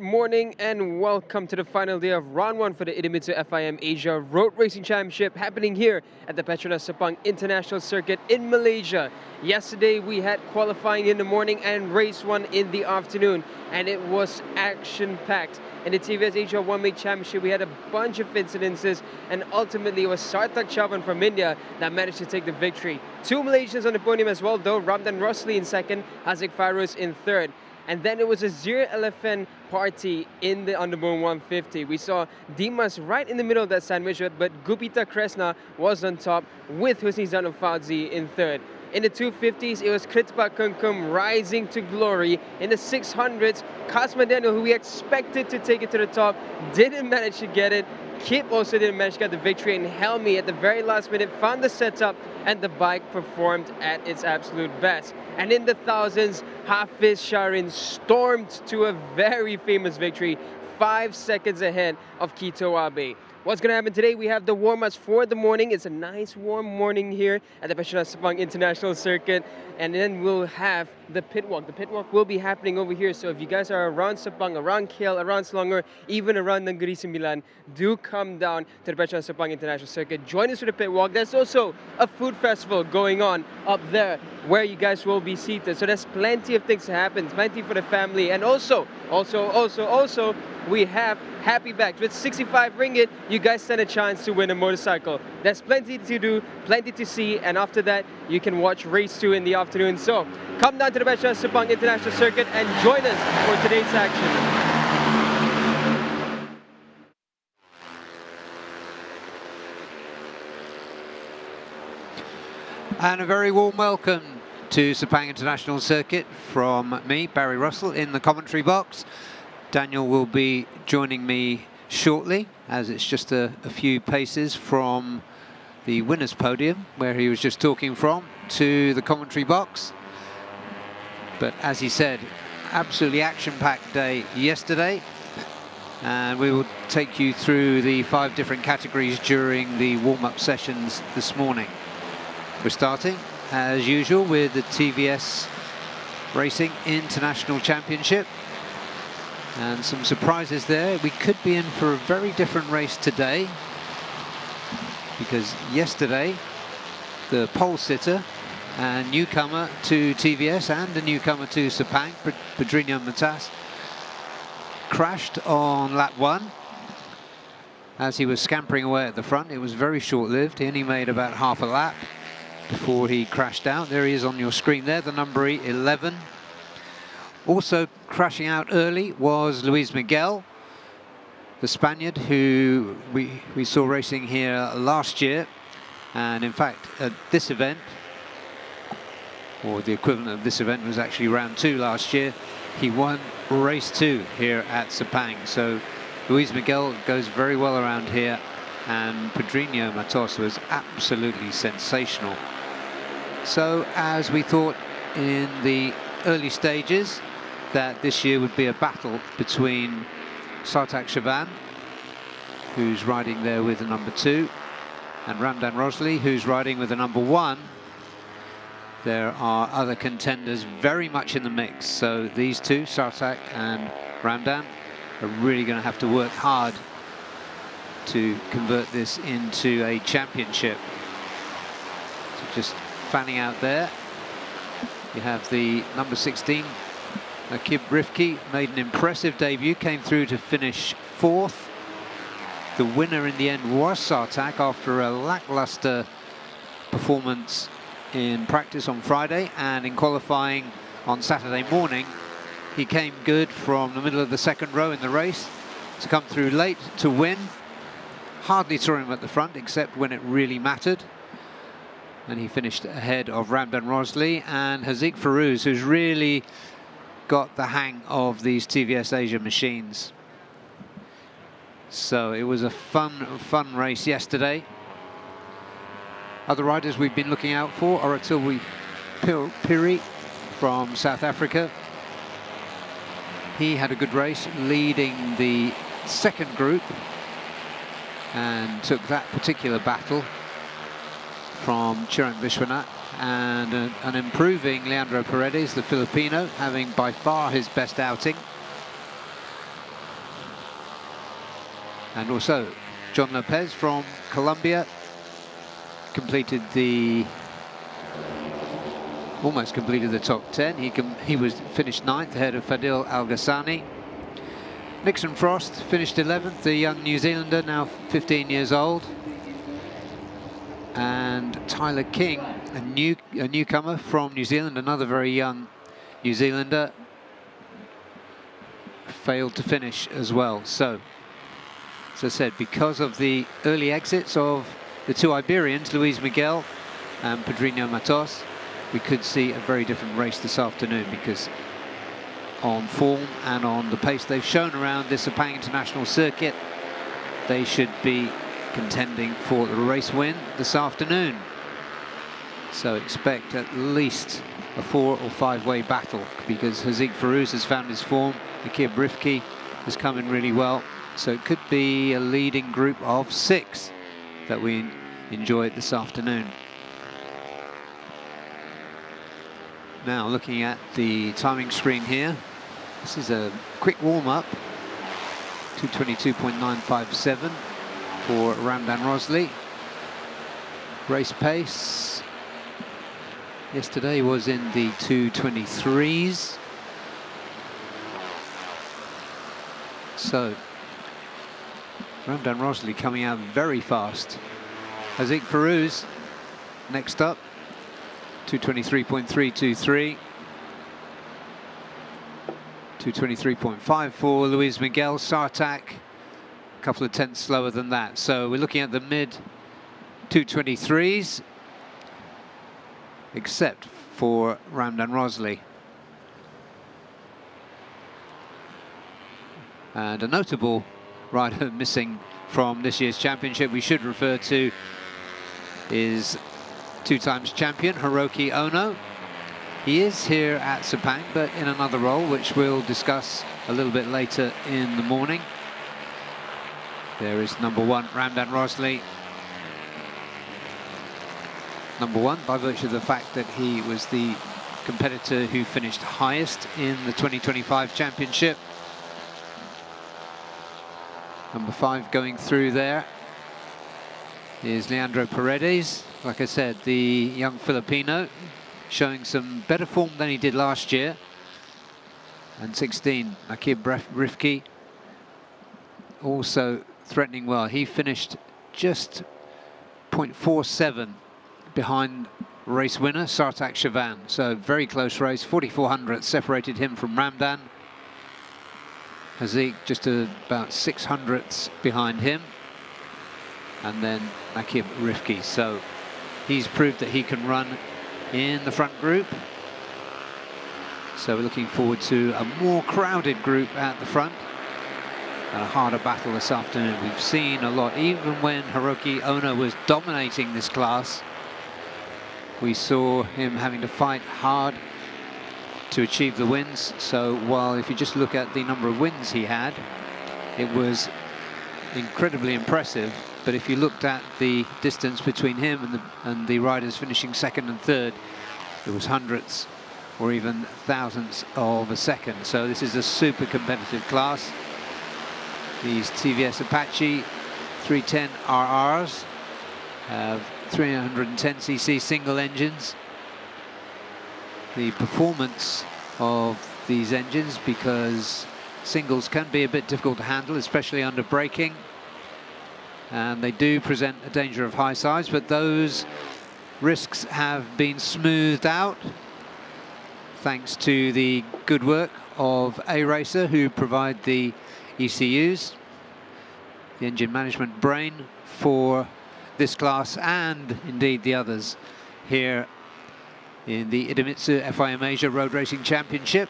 morning and welcome to the final day of round 1 for the Idemitsu FIM Asia Road Racing Championship happening here at the Petronas Sepang International Circuit in Malaysia. Yesterday we had qualifying in the morning and race 1 in the afternoon, and it was action-packed. In the TVS Asia One-Make Championship we had a bunch of incidences, and ultimately it was Sarthak Chavan from India that managed to take the victory. 2 Malaysians on the podium as well though, Ramdan Rosli in second, Haziq Fairuz in third. And then it was a zero LFN party in the Underbone 150. We saw Dimas right in the middle of that sandwich, but Gupita Kresna was on top with Husni Zanul Fauzi in third. In the 250s, it was Kritpa Kunkum rising to glory. In the 600s, Kasma Daniel, who we expected to take it to the top, didn't manage to get it. Kip also didn't manage to get the victory, and Helmi at the very last minute found the setup and the bike performed at its absolute best. And in the thousands, Hafiz Sharin stormed to a very famous victory, 5 seconds ahead of Kito Abe. What's going to happen today? We have the warm-ups for the morning. It's a nice warm morning here at the Petronas Sepang International Circuit. And then we'll have the pit walk. The pit walk will be happening over here. So if you guys are around Sepang, around KL, around Selangor, even around Negeri Sembilan, do come down to the Petronas Sepang International Circuit. Join us for the pit walk. There's also a food festival going on up there where you guys will be seated. So there's plenty of things to happen, plenty for the family. And also, we have Happy Bags. With 65 ringgit, you guys stand a chance to win a motorcycle. There's plenty to do, plenty to see, and after that, you can watch race 2 in the afternoon. So, come down to the Petronas Sepang International Circuit and join us for today's action. And a very warm welcome to Sepang International Circuit from me, Barry Russell, in the commentary box. Daniel will be joining me shortly, as it's just a few paces from the winner's podium, where he was just talking from, to the commentary box. But as he said, absolutely action-packed day yesterday, and we will take you through the 5 different categories during the warm-up sessions this morning. We're starting, as usual, with the TVS Racing International Championship. And some surprises there. We could be in for a very different race today, because yesterday the pole sitter and newcomer to TVS and a newcomer to Sepang, Pedrinho Matas, crashed on lap 1 as he was scampering away at the front. It was very short-lived. He only made about half a lap before he crashed out. There he is on your screen there, the number 11. Also crashing out early was Luis Miguel, the Spaniard who we saw racing here last year. And in fact, at this event, or the equivalent of this event was actually round 2 last year, he won race 2 here at Sepang. So Luis Miguel goes very well around here, and Pedrinho Matos was absolutely sensational. So as we thought in the early stages, that this year would be a battle between Sarthak Chavan, who's riding there with the number 2, and Ramdan Rosli, who's riding with the number 1. There are other contenders very much in the mix, so these two, Sarthak and Ramdan, are really going to have to work hard to convert this into a championship. So just fanning out there, you have the number 16, Akib Rifki, made an impressive debut, came through to finish 4th. The winner in the end was Sarthak after a lackluster performance in practice on Friday, and in qualifying on Saturday morning he came good from the middle of the 2nd row in the race to come through late to win. Hardly saw him at the front except when it really mattered, and he finished ahead of Ramdan Rosli and Haziq Fairuz, who's really got the hang of these TVS Asia machines. So it was a fun race yesterday. Other riders we've been looking out for are Atilwi Piri from South Africa. He had a good race, leading the 2nd group, and took that particular battle from Chiran Vishwanath. And an improving Leandro Paredes, the Filipino, having by far his best outing. And also John Lopez from Colombia almost completed the top 10. He was finished 9th ahead of Fadil Al-Ghassani. Nixon Frost finished 11th, the young New Zealander, now 15 years old. And Tyler King, a newcomer from New Zealand, another very young New Zealander, failed to finish as well. So, as I said, because of the early exits of the two Iberians, Luis Miguel and Pedrinho Matos, we could see a very different race this afternoon, because on form and on the pace they've shown around this Sepang International Circuit, they should be contending for the race win this afternoon. So expect at least a 4- or 5-way battle, because Haziq Farouz has found his form, Akib Rifki has come in really well, so it could be a leading group of 6 that we enjoy this afternoon. Now looking at the timing screen here, this is a quick warm-up, 2:22.957 for Ramdan Rosley. Race pace yesterday was in the 2:23s. So Ramdan Rosley coming out very fast. Haziq Farouz next up, 2:23.323. 2:23.5 for Luis Miguel. Sartak a couple of tenths slower than that. So we're looking at the mid 2:23s, except for Ramdan Rosley. And a notable rider missing from this year's championship we should refer to is 2-times champion Hiroki Ono. He is here at Sepang, but in another role, which we'll discuss a little bit later in the morning. There is number 1, Ramdan Rosley. Number 1 by virtue of the fact that he was the competitor who finished highest in the 2025 championship. Number 5 going through there is Leandro Paredes. Like I said, the young Filipino, showing some better form than he did last year. And 16, Akib Rifki, also threatening well. He finished just 0.47 behind race winner Sartak Shavan. So very close race, 4400 separated him from Ramdan. Haziq just about 600ths behind him. And then Akib Rifki. So he's proved that he can run in the front group. So we're looking forward to a more crowded group at the front and a harder battle this afternoon. We've seen a lot, even when Hiroki Ono was dominating this class, we saw him having to fight hard to achieve the wins. So while if you just look at the number of wins he had, it was incredibly impressive. But if you looked at the distance between him and the riders finishing 2nd and 3rd, it was hundredths or even thousandths of a second. So this is a super competitive class. These TVS Apache 310 RRs have 310cc single engines. The performance of these engines, because singles can be a bit difficult to handle, especially under braking, and they do present a danger of high sides, but those risks have been smoothed out thanks to the good work of A-Racer, who provide the ECUs, the engine management brain for this class and indeed the others here in the Idemitsu FIM Asia Road Racing Championship.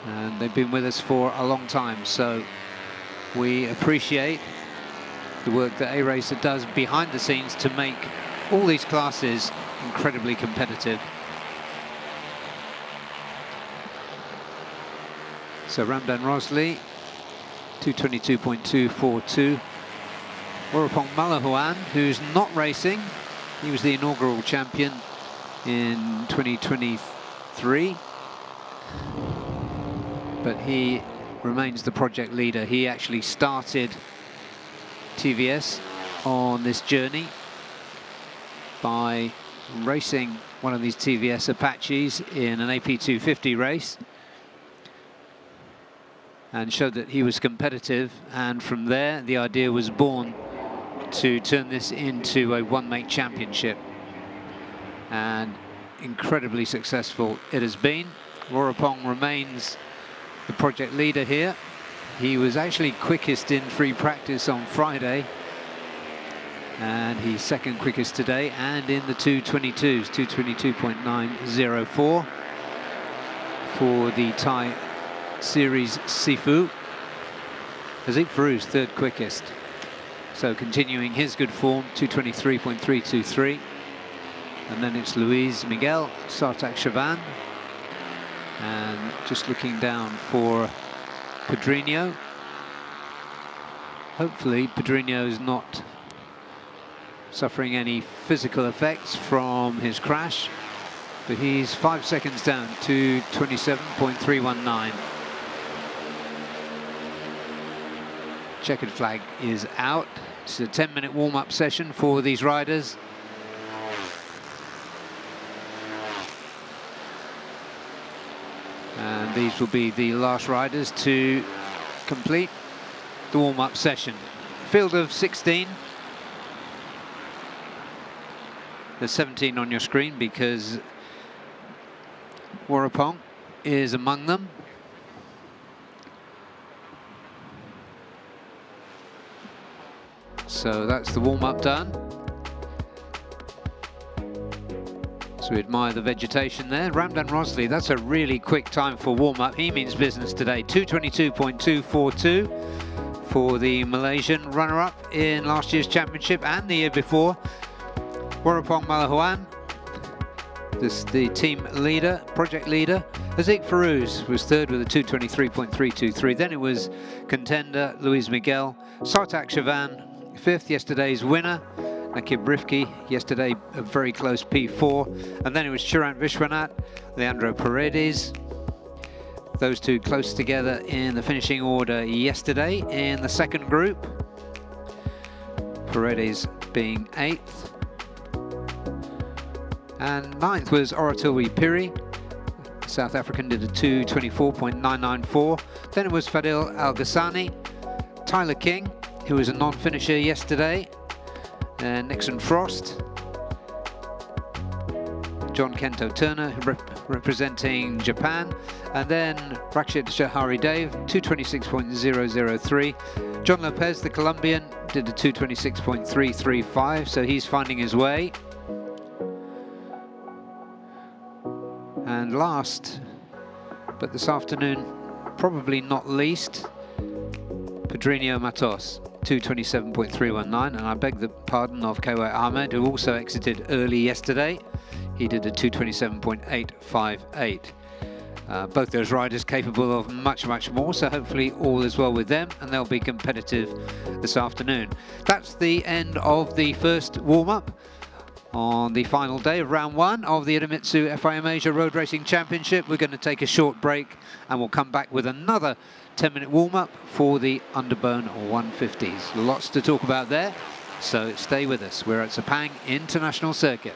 And they've been with us for a long time, so we appreciate the work that A-Racer does behind the scenes to make all these classes incredibly competitive. So Ramdan Rosley, 2:22.242. Orapong Malahuan, who's not racing. He was the inaugural champion in 2023. But he remains the project leader. He actually started TVS on this journey by racing one of these TVS Apaches in an AP250 race and showed that he was competitive, and from there the idea was born to turn this into a one-make championship, and incredibly successful it has been. Warapong remains the project leader here. He was actually quickest in free practice on Friday, and he's second quickest today, and in the 222s, 222.904 for the Thai Series Sifu. Azik Farou's third quickest. So continuing his good form, 223.323. And then it's Luis Miguel, Sartak Chavan. And just looking down for Pedrinho. Hopefully Pedrinho is not suffering any physical effects from his crash, but he's 5 seconds down to 27.319. Checkered flag is out. It's a 10-minute warm-up session for these riders. And these will be the last riders to complete the warm-up session. Field of 16. There's 17 on your screen because Warapong is among them. So that's the warm-up done. So we admire the vegetation there. Ramdan Rosley, that's a really quick time for warm-up. He means business today. 222.242 for the Malaysian runner-up in last year's championship and the year before. Warapong Malahuan, this the team leader, project leader. Azik Farouz was third with a 223.323. Then it was contender Luis Miguel. Sartak Chavan, fifth, yesterday's winner. Nakib Rifki, yesterday a very close P4. And then it was Chirant Vishwanath, Leandro Paredes. Those two close together in the finishing order yesterday in the second group. Paredes being 8th. And 9th was Oratilwi Piri. South African did a 224.994. Then it was Fadil Al-Ghassani, Tyler King, who was a non-finisher yesterday, and Nixon Frost, John Kento Turner representing Japan, and then Rakshit Shahari Dev, 226.003. John Lopez, the Colombian, did a 226.335, so he's finding his way. And last, but this afternoon, probably not least, Pedrinho Matos, 227.319, and I beg the pardon of Kawai Ahmed, who also exited early yesterday. He did a 227.858. Both those riders capable of much, much more, so hopefully all is well with them, and they'll be competitive this afternoon. That's the end of the first warm-up on the final day of round 1 of the Idemitsu FIM Asia Road Racing Championship. We're going to take a short break and we'll come back with another 10-minute warm-up for the Underbone 150s. Lots to talk about there, so stay with us. We're at Sepang International Circuit.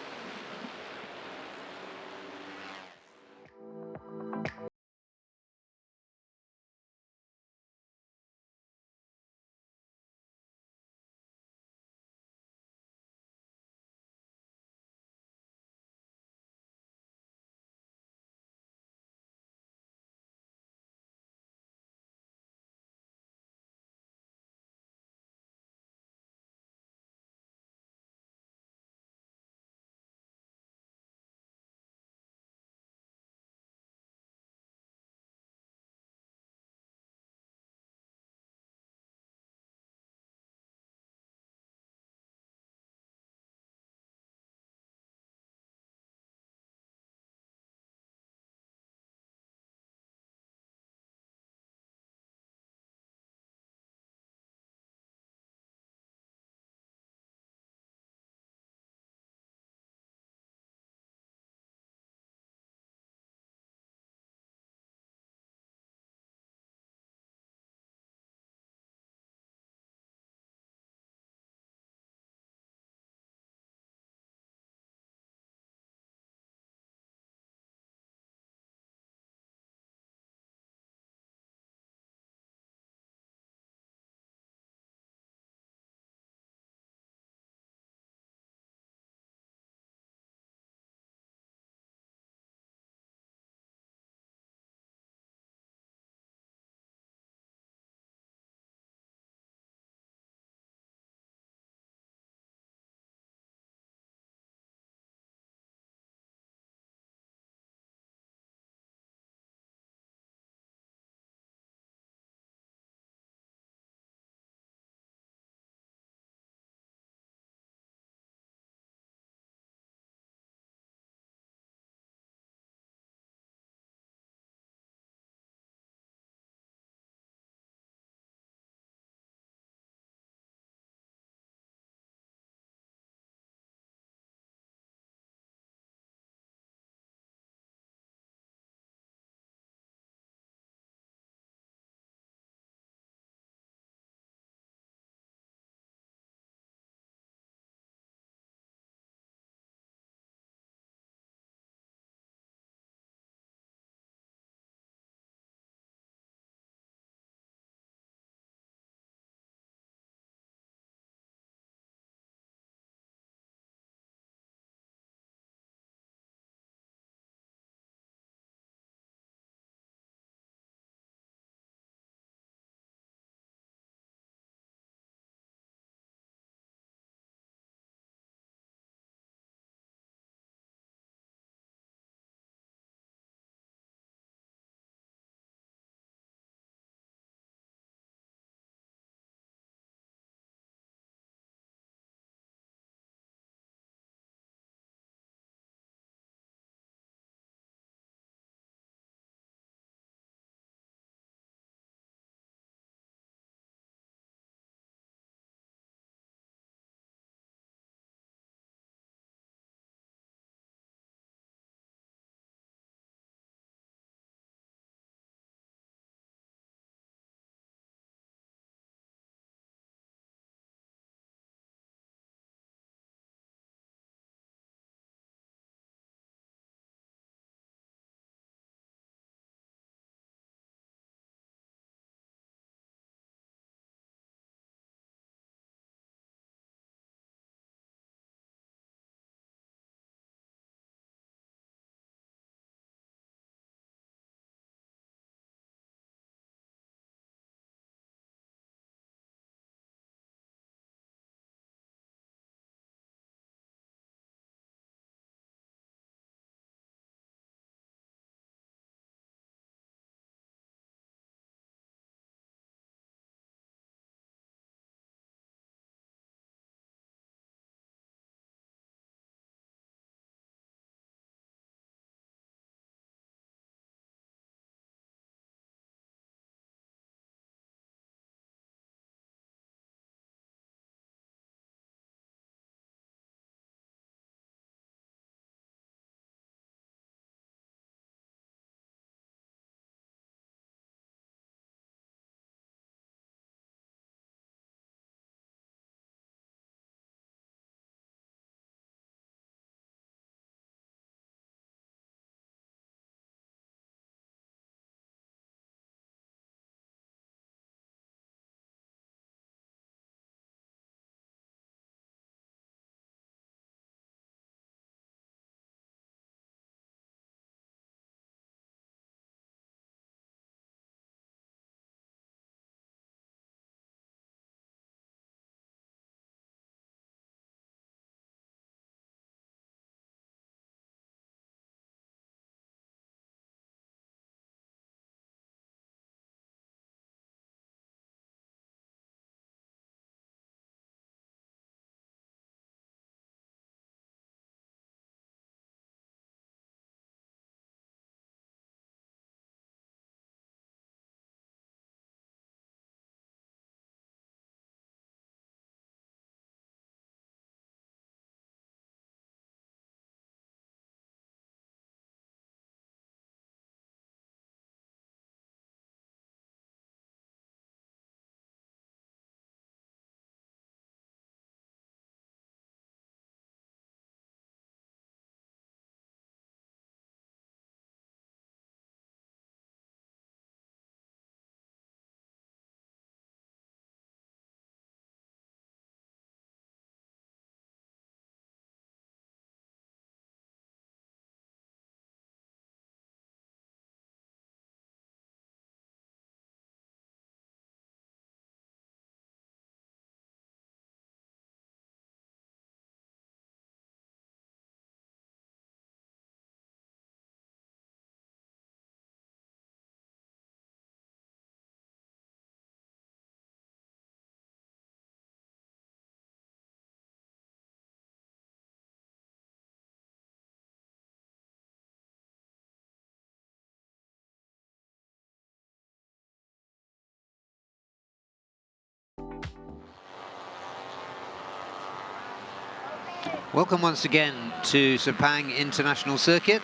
Welcome once again to Sepang International Circuit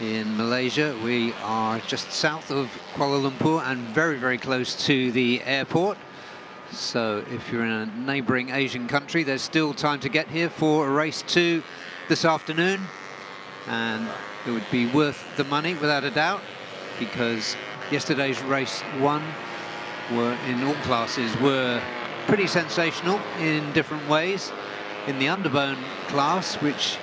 in Malaysia. We are just south of Kuala Lumpur and very, very close to the airport. So if you're in a neighbouring Asian country, there's still time to get here for race 2 this afternoon. And it would be worth the money without a doubt, because yesterday's race 1 were in all classes were pretty sensational in different ways. In the Underbone class, which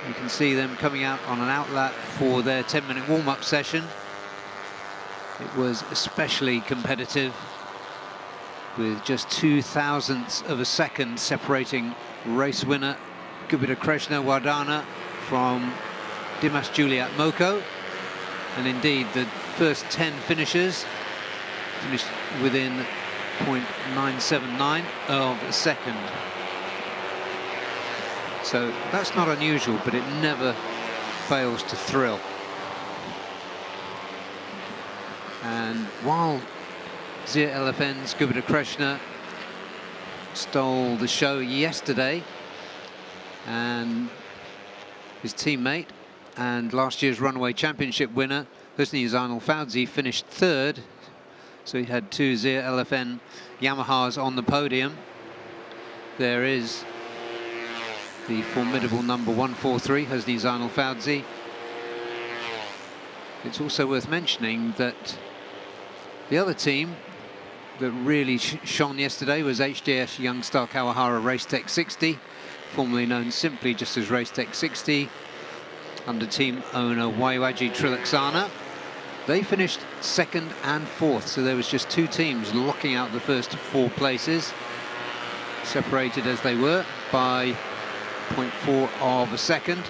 you can see them coming out on an outlet for their 10-minute warm-up session, it was especially competitive, with just 0.02 of a second separating race winner Gupita Krishna Wardana from Dimas Juliet Moko. And indeed, the first 10 finishers finished within 0.979 of a second. So that's not unusual, but it never fails to thrill. And while Zia LFN's Gupita Krishna stole the show yesterday, and his teammate and last year's runaway championship winner Husni Zainal Fauzi finished 3rd, so he had 2 Zia LFN Yamahas on the podium. There is the formidable number 143, Husni Zainal Fauzi. It's also worth mentioning that the other team that really shone yesterday was HJS Youngstar Kawahara Racetech 60, formerly known simply just as Racetech 60, under team owner Waiwaji Trilaksana. They finished 2nd and 4th, so there was just 2 teams locking out the first 4 places, separated as they were by 0.4 of a second.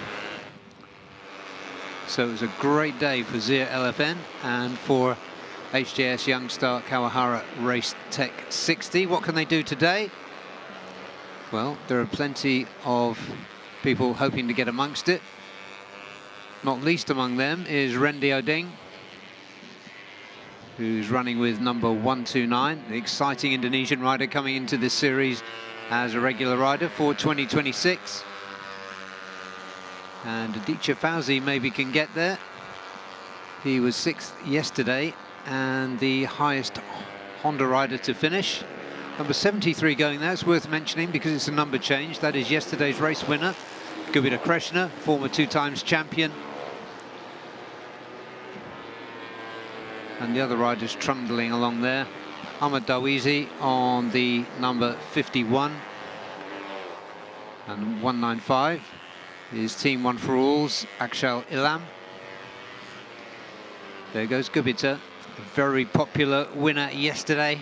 So it was a great day for Zia LFN and for HJS Youngstar Kawahara Racetech 60. What can they do today? Well, there are plenty of people hoping to get amongst it. Not least among them is Rendi Oding, who's running with number 129, the exciting Indonesian rider coming into this series as a regular rider for 2026. And Aditya Fauzi maybe can get there. He was 6th yesterday and the highest Honda rider to finish. Number 73 going there. It's worth mentioning because it's a number change. That is yesterday's race winner, Gupita Krishna, former 2-times champion. And the other riders trundling along there. Ahmad Dawizi on the number 51 and 195 is Team One for All's Akshal Ilam. There goes Gupita, a very popular winner yesterday.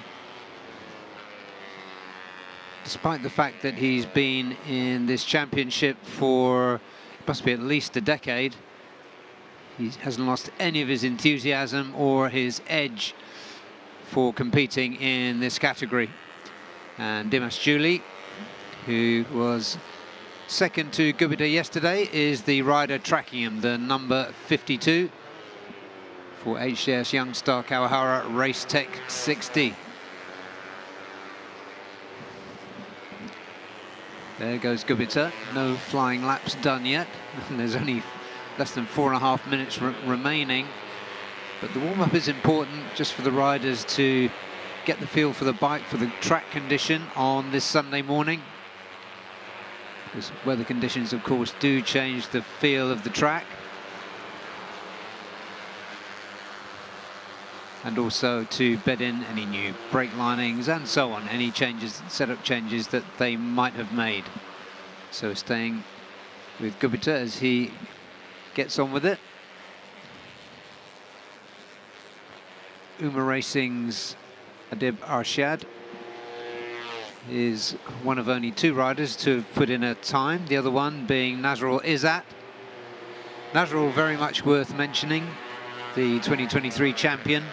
Despite the fact that he's been in this championship for, must be at least a decade, he hasn't lost any of his enthusiasm or his edge for competing in this category. And Dimas Juli, who was 2nd to Gupita yesterday, is the rider tracking him, the number 52 for HJS Youngstar Kawahara Racetech 60. There goes Gupita. No flying laps done yet. There's only less than 4.5 minutes remaining. But the warm-up is important just for the riders to get the feel for the bike, for the track condition on this Sunday morning. Because weather conditions, of course, do change the feel of the track. And also to bed in any new brake linings and so on, any changes, setup changes that they might have made. So staying with Gupita as he gets on with it. Uma Racing's Adib Arshad is one of only 2 riders to have put in a time, the other one being Nazrul Izzat. Nazrul very much worth mentioning, the 2023 champion,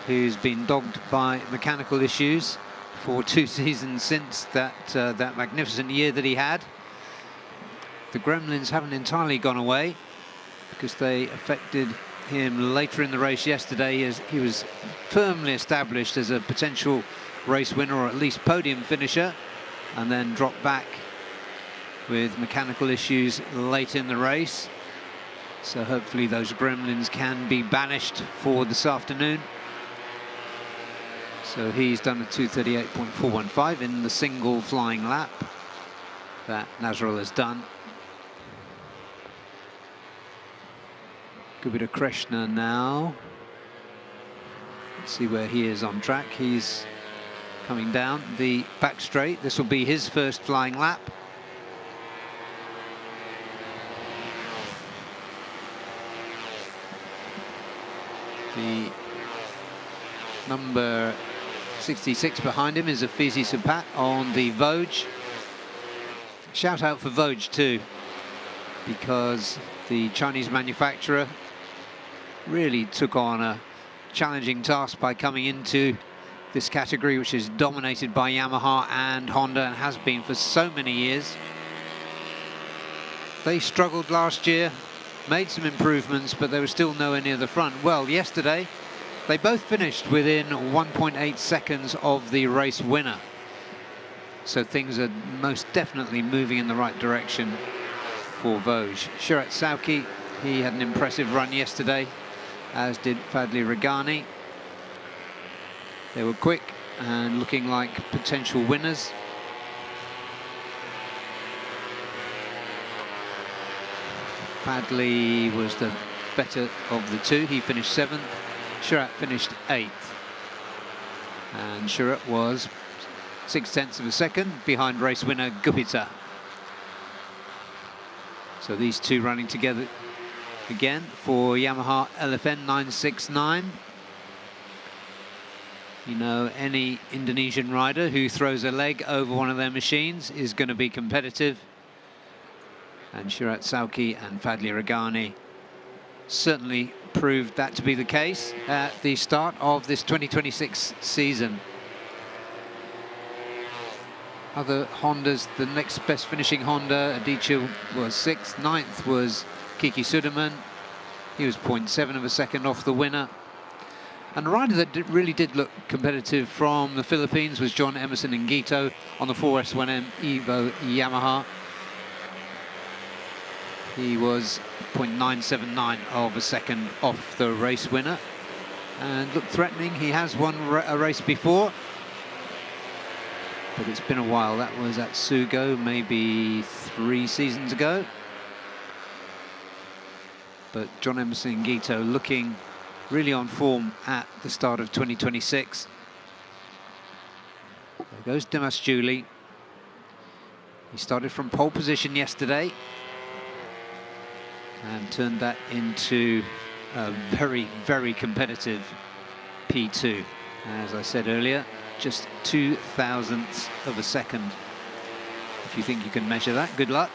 who's been dogged by mechanical issues for 2 seasons since that magnificent year that he had. The gremlins haven't entirely gone away because they affected him later in the race yesterday, as he was firmly established as a potential race winner or at least podium finisher, and then dropped back with mechanical issues late in the race. So hopefully those gremlins can be banished for this afternoon. So he's done a 2:38.415 in the single flying lap that Nazrul has done. Gupita Krishna now. Let's see where he is on track. He's coming down the back straight. This will be his first flying lap. The number 66 behind him is Afeezi Supat on the Vosges. Shout out for Vosges too, because the Chinese manufacturer really took on a challenging task by coming into this category, which is dominated by Yamaha and Honda and has been for so many years. They struggled last year, made some improvements, but they were still nowhere near the front. Well, yesterday they both finished within 1.8 seconds of the race winner. So things are most definitely moving in the right direction for Vosges. Shirat Sauki, he had an impressive run yesterday, as did Fadli Regani. They were quick and looking like potential winners. Fadli was the better of the two. He finished 7th. Shirat finished 8th. And Shirat was 0.6 of a second behind race winner Gupita. So these two running together again for Yamaha LFN 969. You know, any Indonesian rider who throws a leg over one of their machines is going to be competitive. And Shirat Sauki and Fadli Regani certainly proved that to be the case at the start of this 2026 season. Other Hondas, the next best finishing Honda, Adichie, was 6th. 9th was Kiki Sudirman. He was 0.7 of a second off the winner. And a rider that really did look competitive from the Philippines was John Emerson Ngito on the 4S1M Evo Yamaha. He was 0.979 of a second off the race winner and looked threatening. He has won a race before, but it's been a while. That was at Sugo maybe 3 seasons ago. But John Emerson Ngito looking really on form at the start of 2026. There goes Dimas Juli. He started from pole position yesterday and turned that into a very, very competitive P2. As I said earlier, just 0.002 of a second. If you think you can measure that, good luck.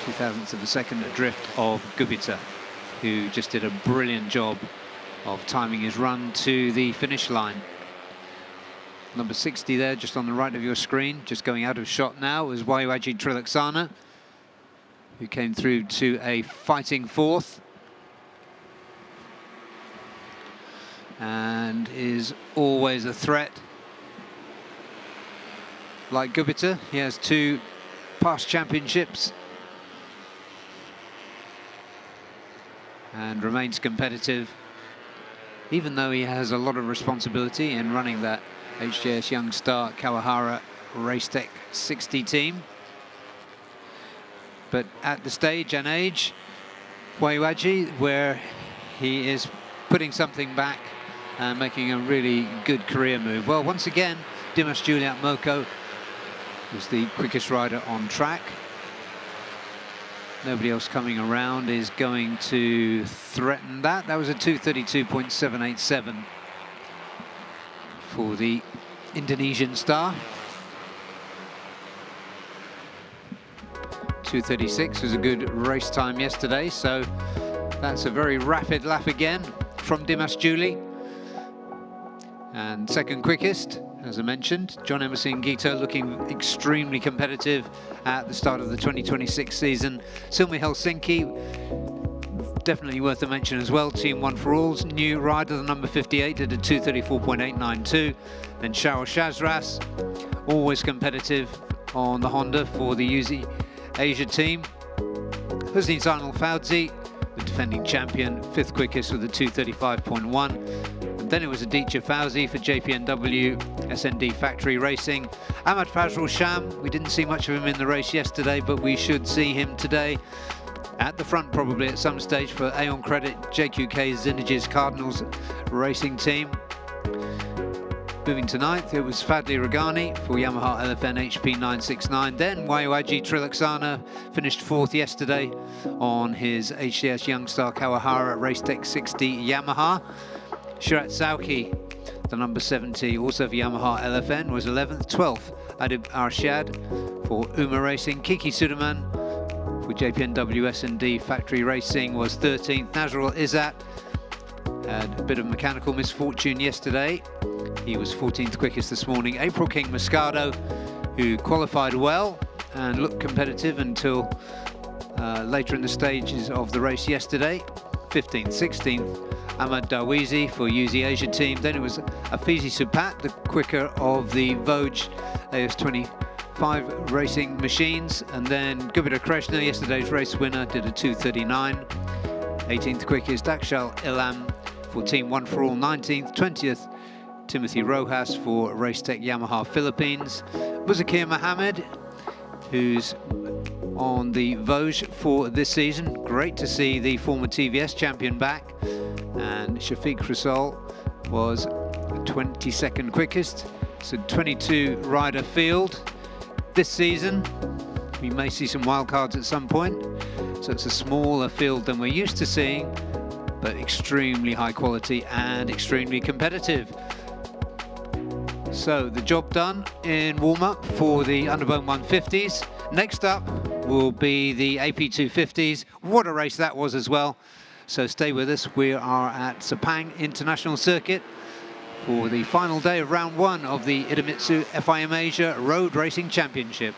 0.002 of a second adrift of Gupita, who just did a brilliant job of timing his run to the finish line. Number 60 there, just on the right of your screen, just going out of shot now, was Waiwaji Trilaksana, who came through to a fighting 4th. And is always a threat. Like Gupita, he has 2 past championships and remains competitive, even though he has a lot of responsibility in running that HJS Young Star Kawahara Racetech 60 team. But at the stage and age, Waiwaji, where he is putting something back and making a really good career move. Well, once again, Dimas Juliat Moko was the quickest rider on track. Nobody else coming around is going to threaten that. That was a 2:32.787 for the Indonesian star. 2:36 was a good race time yesterday, so that's a very rapid lap again from Dimas Juli. And second quickest, as I mentioned, John Emerson Ngito looking extremely competitive at the start of the 2026 season. Silmi Helsinki, definitely worth a mention as well. Team One for All's new rider, the number 58, did a 2:34.892. Then Shaul Shazras, always competitive on the Honda for the UZ Asia team. Hussein Zainal Fauzi, the defending champion, 5th quickest with a 2:35.1. And then it was Aditya Fauzi for JPNW SND Factory Racing. Ahmad Fazrul Sham, we didn't see much of him in the race yesterday, but we should see him today. At the front probably at some stage for Aon Credit, JQK Zinages Cardinals Racing Team. Moving to 9th, it was Fadli Ragani for Yamaha LFN HP 969. Then Wayuaji Trilaksana finished 4th yesterday on his HCS Youngstar Kawahara Racetech 60 Yamaha. Shirat Sauki, the number 70, also for Yamaha LFN, was 11th. 12th, Adib Arshad for Uma Racing. Kiki Sudaman for JPNW S&D Factory Racing was 13th. Nazrul Izzat had a bit of mechanical misfortune yesterday. He was 14th quickest this morning. April King Moscato, who qualified well and looked competitive until later in the stages of the race yesterday. 15th, 16th, Ahmad Dawizi for UZ Asia team. Then it was Afizi Supat, the quicker of the Vosges AS25 racing machines. And then Gupita Krishna, yesterday's race winner, did a 2:39. 18th quickest, Akshal Ilam for Team One for All. 19th, 20th, Timothy Rojas for Racetech Yamaha Philippines. Muzakir Mohammed, who's on the Vosges for this season. Great to see the former TVS champion back. And Shafiq Rasol was 22nd quickest. So 22 rider field this season. We may see some wildcards at some point. So it's a smaller field than we're used to seeing, but extremely high quality and extremely competitive. So the job done in warm-up for the Underbone 150s. Next up will be the AP 250s. What a race that was as well. So stay with us. We are at Sepang International Circuit for the final day of round 1 of the Idemitsu FIM Asia Road Racing Championship.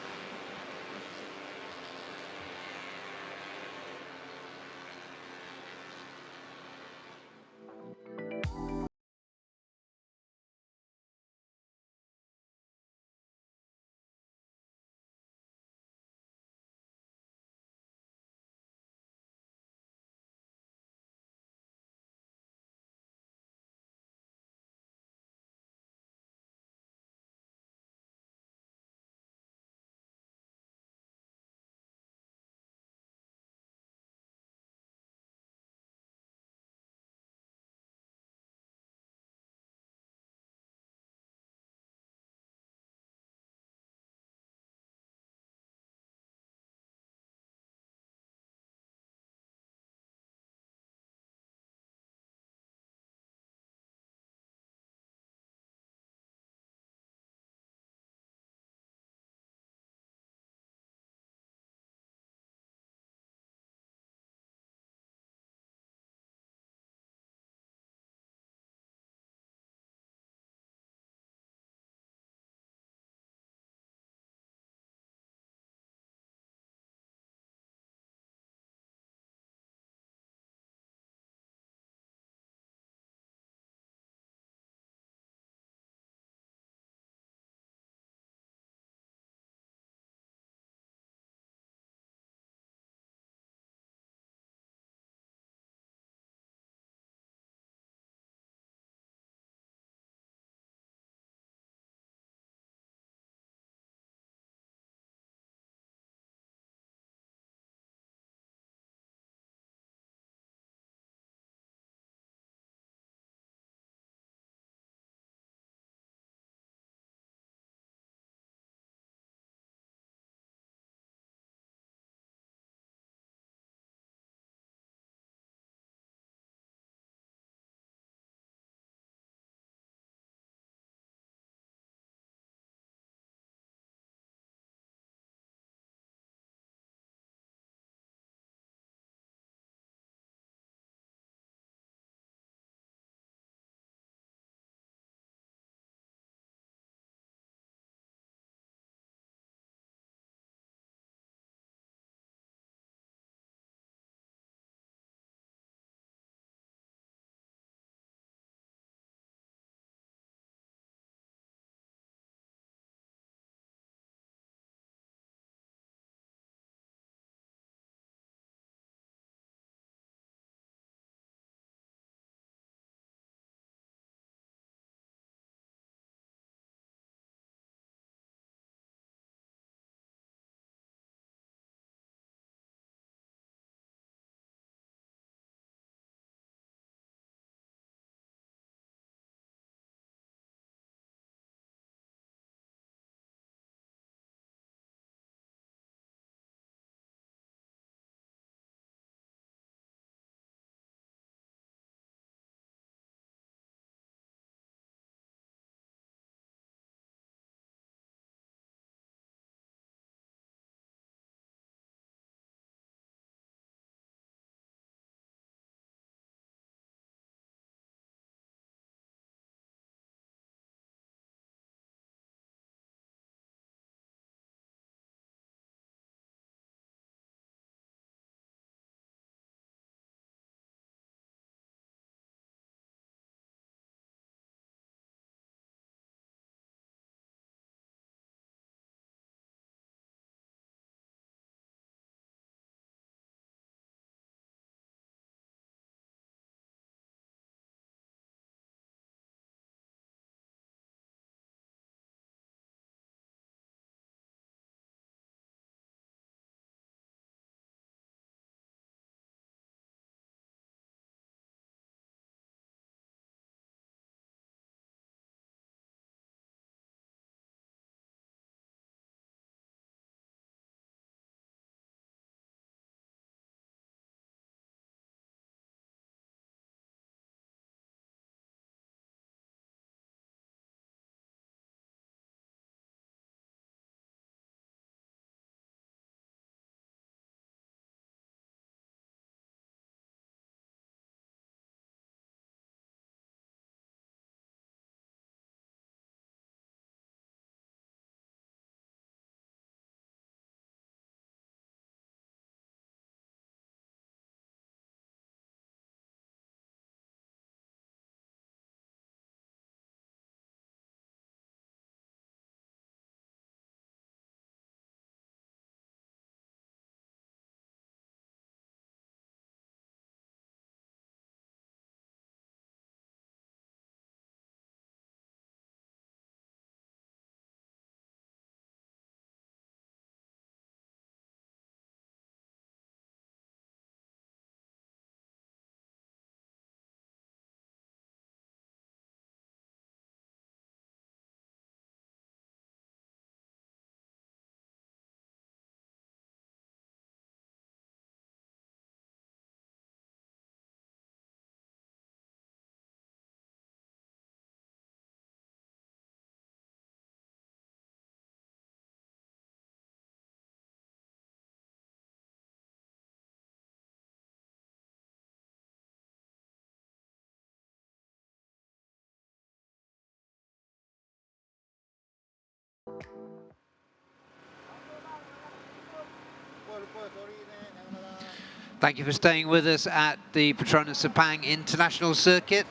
Thank you for staying with us at the Petronas Sepang International Circuit.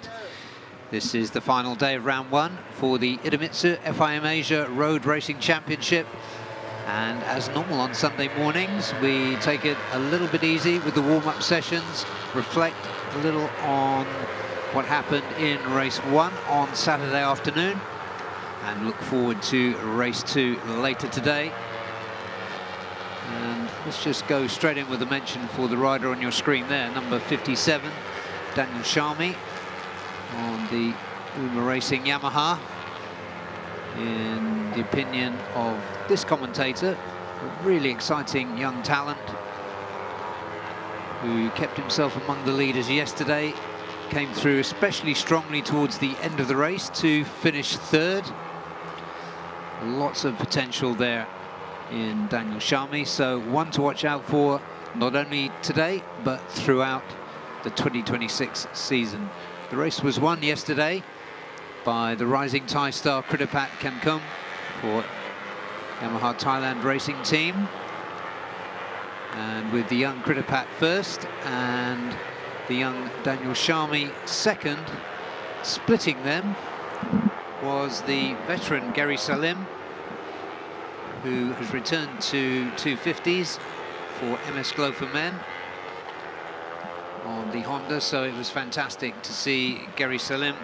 This is the final day of round one for the Idemitsu FIM Asia Road Racing Championship. And as normal on Sunday mornings, we take it a little bit easy with the warm-up sessions, reflect a little on what happened in race one on Saturday afternoon, and look forward to race two later today. And let's just go straight in with a mention for the rider on your screen there, number 57, Daniel Sharmi, on the Uma Racing Yamaha. In the opinion of this commentator, a really exciting young talent who kept himself among the leaders yesterday, came through especially strongly towards the end of the race to finish third. Lots of potential there in Daniel Sharmi, so one to watch out for not only today but throughout the 2026 season. The race was won yesterday by the rising Thai star Kritapat Kankum for Yamaha Thailand Racing Team, and with the young Kritapat first and the young Daniel Sharmi second, splitting them was the veteran Gary Salim, who has returned to 250s for MS Glow for Men on the Honda. So it was fantastic to see Gary Salim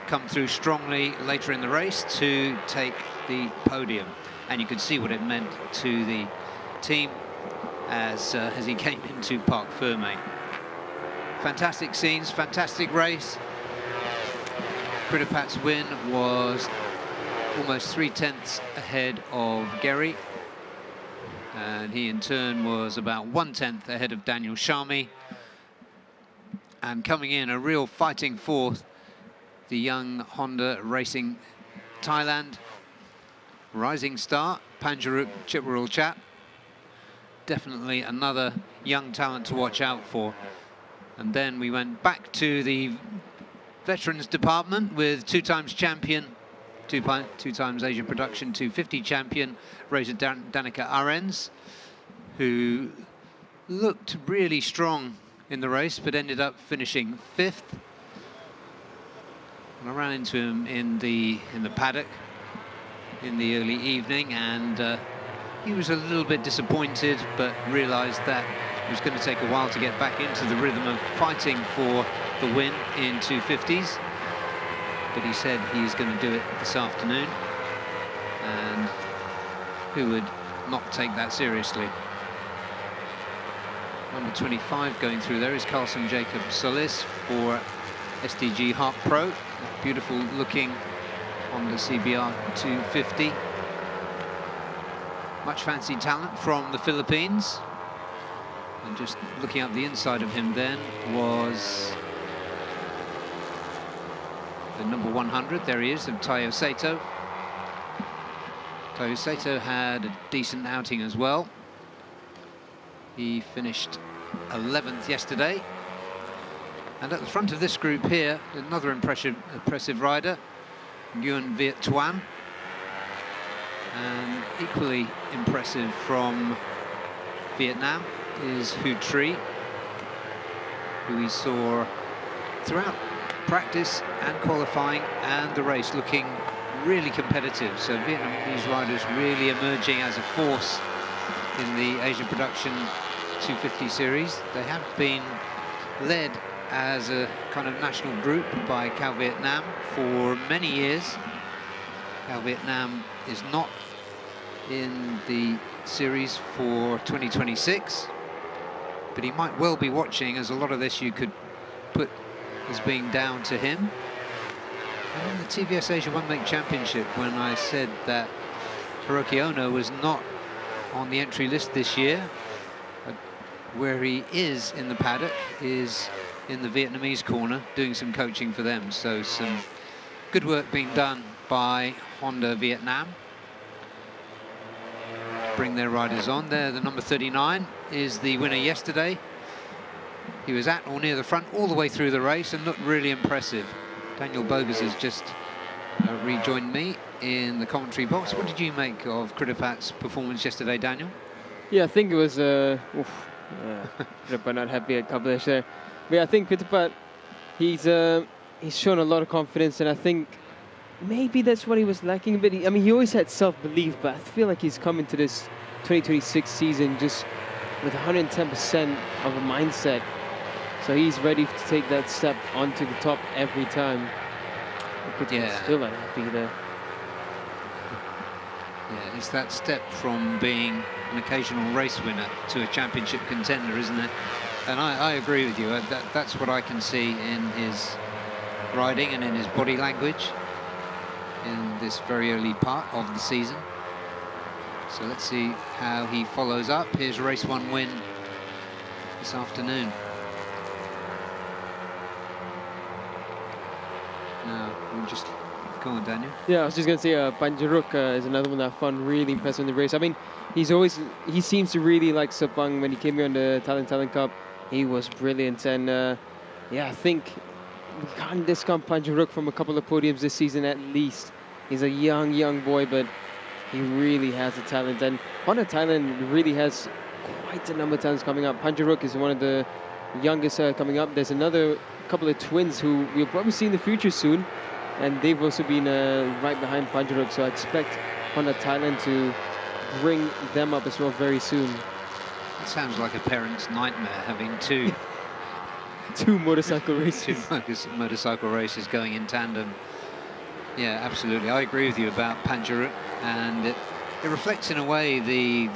come through strongly later in the race to take the podium, and you could see what it meant to the team as he came into Parc Ferme. Fantastic scenes, fantastic race. Kritapat's win was almost 3/10 ahead of Gary, and he in turn was about 1/10 ahead of Daniel Sharmi, and coming in a real fighting fourth, the young Honda Racing Thailand rising star Panjaruk Chitwarul-Chat. Definitely another young talent to watch out for. And then we went back to the veterans department with two times champion, two times Asia Production 250 champion Reza Danica Arens, who looked really strong in the race but ended up finishing fifth. I ran into him in the paddock in the early evening, and he was a little bit disappointed, but realized that it was going to take a while to get back into the rhythm of fighting for the win in 250s. But he said he's going to do it this afternoon, and who would not take that seriously? Number 25 going through there is Carlson Jacob Solis for SDG Harp Pro. Beautiful looking on the CBR 250. Much fancied talent from the Philippines. And just looking up the inside of him then was the number 100. There he is, of Taiyo Sato. Taiyo Sato had a decent outing as well. He finished 11th yesterday. And at the front of this group here, another impressive rider, Nguyen Viet Tuan. And equally impressive from Vietnam is Hu Tri, who we saw throughout practice and qualifying and the race looking really competitive. So Vietnamese riders really emerging as a force in the Asia Production 250 series. They have been led as a kind of national group by Cal Vietnam for many years. Cal Vietnam is not in the series for 2026, but he might well be watching, as a lot of this you could put as being down to him. And in the TVS Asia One Make Championship, when I said that Hiroki Ono was not on the entry list this year, where he is in the paddock is in the Vietnamese corner doing some coaching for them. So some good work being done by Honda Vietnam to bring their riders on. There, the number 39 is the winner yesterday. He was at or near the front all the way through the race and looked really impressive. Daniel Bogas has just rejoined me in the commentary box. What did you make of Kritapat's performance yesterday, Daniel? Yeah, I think it was Kritapat not happy at Kablish there. But yeah, I think Kritapat, he's shown a lot of confidence, and I think maybe that's what he was lacking a bit. I mean, he always had self-belief, but I feel like he's come into this 2026 season just with 110% of a mindset. So he's ready to take that step onto the top every time. Yeah. Still not happy there. Yeah, it's that step from being an occasional race winner to a championship contender, isn't it? And I agree with you. That's what I can see in his riding and in his body language in this very early part of the season. So let's see how he follows up his race 1 win this afternoon. Now, we'll just go on, Daniel. Yeah, I was just going to say Panjaruk is another one that I found really impressive in the race. I mean, he seems to really like Sepang. When he came here on the Talent Cup, he was brilliant. And yeah, I think we can't discount Panjaruk from a couple of podiums this season at least. He's a young boy, but he really has the talent. And Honda Thailand really has quite a number of talents coming up. Panjaruk is one of the youngest coming up. There's another couple of twins who we'll probably see in the future soon, and they've also been right behind Panjaruk, so I expect Honda Thailand to bring them up as well very soon. It sounds like a parent's nightmare, having two motorcycle races. Two motorcycle races going in tandem. Yeah, absolutely. I agree with you about Panjaruk, and it reflects in a way the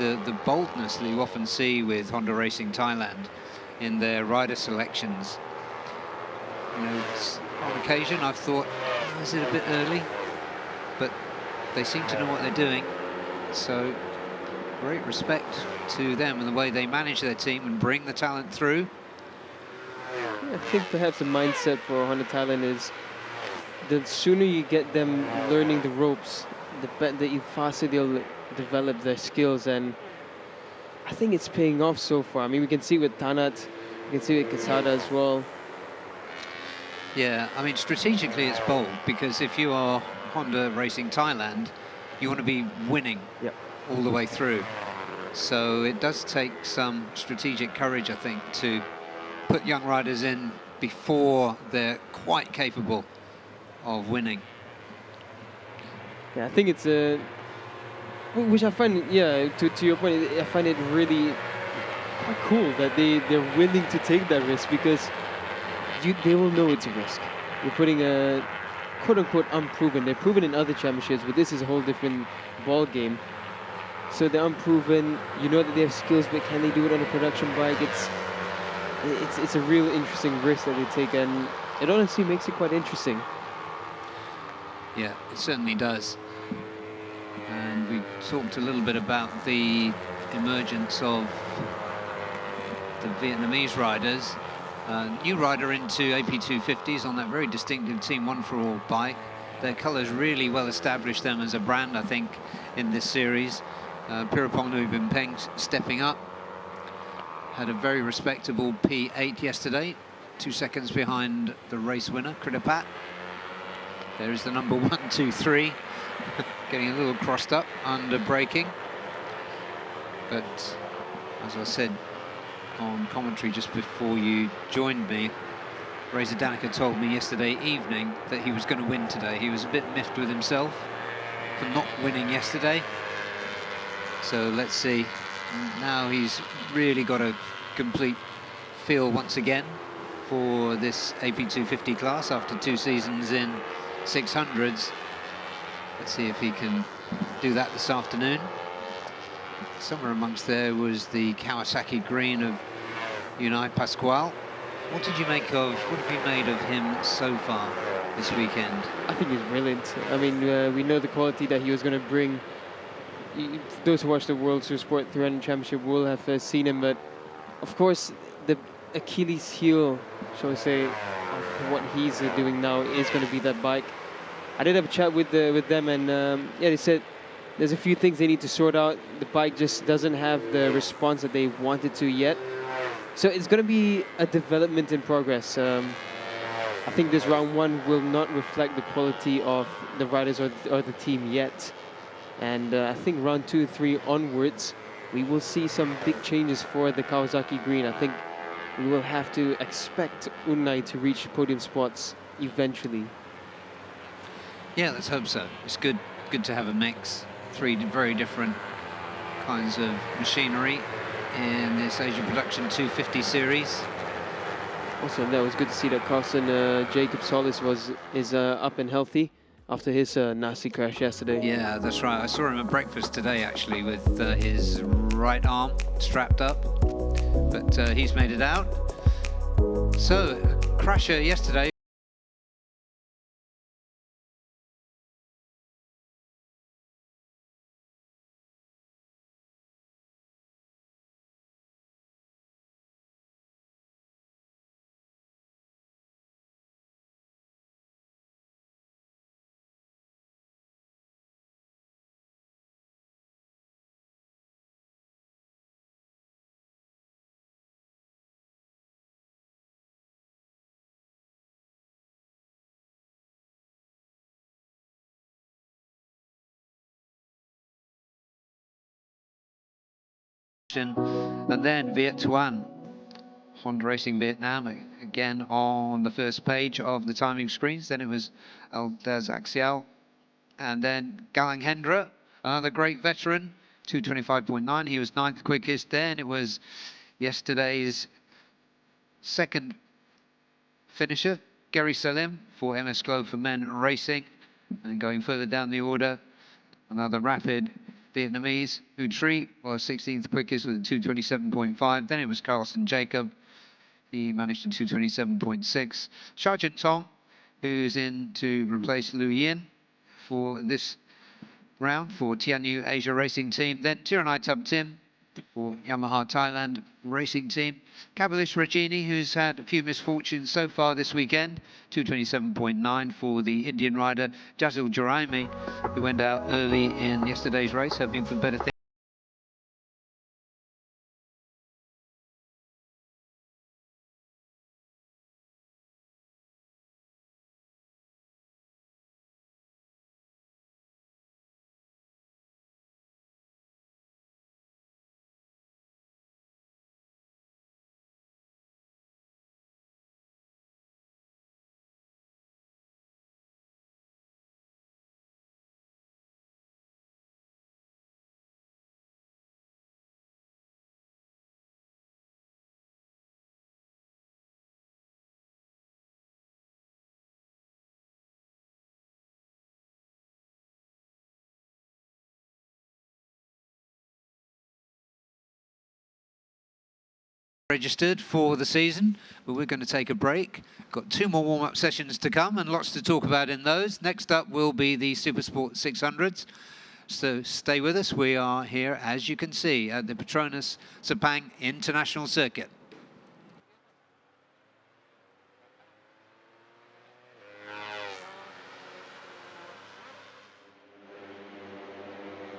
boldness that you often see with Honda Racing Thailand in their rider selections. You know, on occasion I've thought, oh, is it a bit early? But they seem to know what they're doing. So great respect to them and the way they manage their team and bring the talent through. I think perhaps the mindset for Honda Thailand is the sooner you get them learning the ropes, the faster they'll develop their skills, and I think it's paying off so far. I mean, we can see with Tanat, we can see with Quesada as well. Yeah, I mean, strategically it's bold, because if you are Honda Racing Thailand, you want to be winning all the way through. So it does take some strategic courage, I think, to put young riders in before they're quite capable of winning. Yeah, I think it's which I find, yeah, to your point, I find it really quite cool that they're willing to take that risk, because they will know it's a risk. You're putting a quote-unquote unproven. They're proven in other championships, but this is a whole different ball game. So they're unproven. You know that they have skills, but can they do it on a production bike? It's a real interesting risk that they take, and it honestly makes it quite interesting. Yeah, it certainly does. And we talked a little bit about the emergence of the Vietnamese riders. New rider into AP250s on that very distinctive Team One for All bike. Their colours really well established them as a brand, I think, in this series. Pirapong Nubimpeng stepping up. Had a very respectable P8 yesterday, 2 seconds behind the race winner, Kritapat. There's the number 1, 2, 3, getting a little crossed up under braking. But as I said on commentary just before you joined me, Reza Danica told me yesterday evening that he was going to win today. He was a bit miffed with himself for not winning yesterday. So let's see. Now he's really got a complete feel once again for this AP250 class after 2 seasons in 600s. Let's see if he can do that this afternoon. Somewhere amongst there was the Kawasaki green of Unai Pascual. What have you made of him so far this weekend? I think he's brilliant. I mean, we know the quality that he was going to bring. Those who watch the World Supersport 300 Championship will have seen him, but of course the Achilles heel, shall we say, of what he's doing now is going to be that bike. I did have a chat with them, and yeah, they said there's a few things they need to sort out. The bike just doesn't have the response that they wanted to yet. So it's going to be a development in progress. I think this round one will not reflect the quality of the riders or the team yet. And I think round 2, 3 onwards, we will see some big changes for the Kawasaki Green. I think we will have to expect Unai to reach podium spots eventually. Yeah, let's hope so. It's good to have a mix. 3 very different kinds of machinery in this Asia Production 250 series. Also, that was good to see that Carlson Jacob Solis is up and healthy after his nasty crash yesterday. Yeah, that's right. I saw him at breakfast today, actually, with his right arm strapped up, but he's made it out. So, crasher yesterday. And then Viet-Tuan, Honda Racing Vietnam, again on the first page of the timing screens. Then it was Aldaz Axial, and then Galang Hendra, another great veteran, 225.9. He was 9th quickest there, and it was yesterday's second finisher, Gary Salim for MS Globe for Men Racing. And going further down the order, another rapid Vietnamese, Hu Tri was 16th quickest with a 227.5. Then it was Carlson Jacob. He managed a 227.6. Sergeant Tong, who's in to replace Liu Yin for this round for Tianyu Asia Racing Team. Then Tiranai Tab Tim for Yamaha Thailand Racing Team. Kabalish Regini, who's had a few misfortunes so far this weekend, 227.9 for the Indian rider Jazil Juraimi, who went out early in yesterday's race, hoping for better things. Registered for the season, but we're going to take a break. Got 2 more warm-up sessions to come and lots to talk about in those. Next up will be the Supersport 600s. So stay with us. We are here, as you can see, at the Petronas Sepang International Circuit.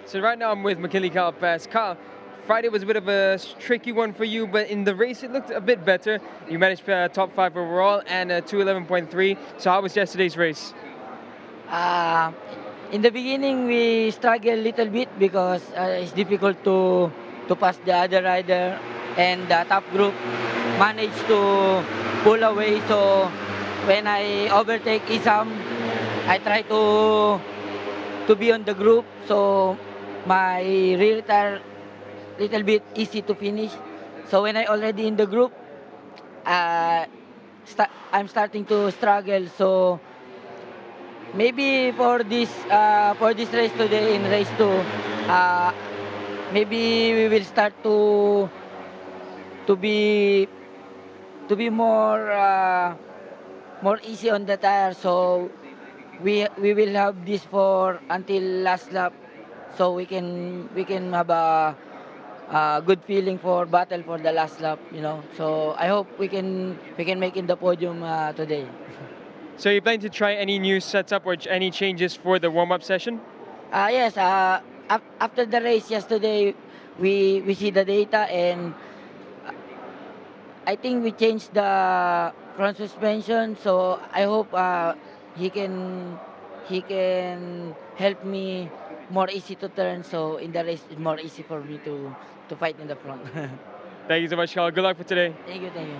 So right now I'm with McKinley Carl Pass. Carl, Friday was a bit of a tricky one for you, but in the race it looked a bit better. You managed top 5 overall and 211.3. So how was yesterday's race? In the beginning, we struggled a little bit because it's difficult to pass the other rider, and the top group managed to pull away. So when I overtake Isam, I try to be on the group. So my rear tire little bit easy to finish. So when I already in the group, I'm starting to struggle. So maybe for this race today in race 2, maybe we will start to be more easy on the tire. So we will have this for until last lap, so we can have a good feeling for battle for the last lap, you know. So I hope we can make in the podium today. So you plan to try any new setup or any changes for the warm-up session? Yes. After the race yesterday, we see the data, and I think we changed the front suspension. So I hope he can he can help me more easy to turn. So in the race, it's more easy for me to fight in the front. Thank you so much, Carl. Good luck for today. Thank you, thank you.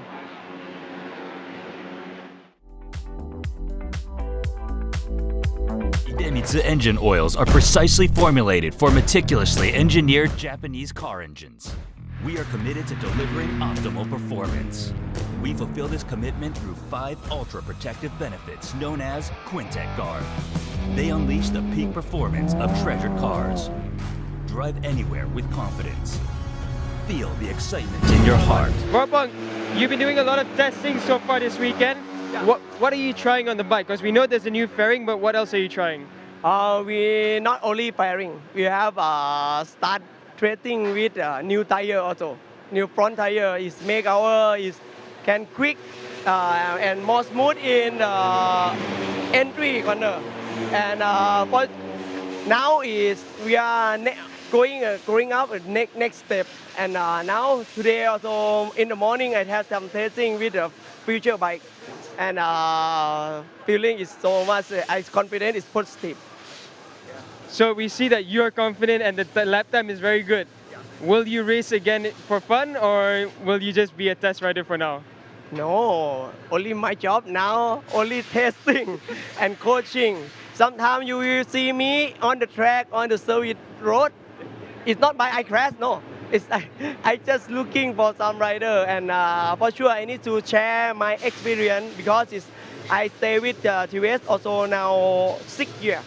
Idemitsu engine oils are precisely formulated for meticulously engineered Japanese car engines. We are committed to delivering optimal performance. We fulfill this commitment through 5 ultra-protective benefits known as Quintec Guard. They unleash the peak performance of treasured cars. Drive anywhere with confidence. Feel the excitement in your heart. Warpong, you've been doing a lot of testing so far this weekend. Yeah. What are you trying on the bike? Because we know there's a new fairing, but what else are you trying? We not only fairing, we have start treating with new tire also. New front tire is make our is can quick and more smooth in the entry corner. And for now is we are going up next step. And now today also in the morning I have some testing with the future bike. And feeling is so much, I'm confident it's positive. So we see that you're confident and the lap time is very good. Yeah. Will you race again for fun or will you just be a test rider for now? No, only my job now, only testing and coaching. Sometimes you will see me on the track, on the service road. It's not by I crash, no. It's I just looking for some rider, and for sure I need to share my experience because I stay with TVS also now 6 years.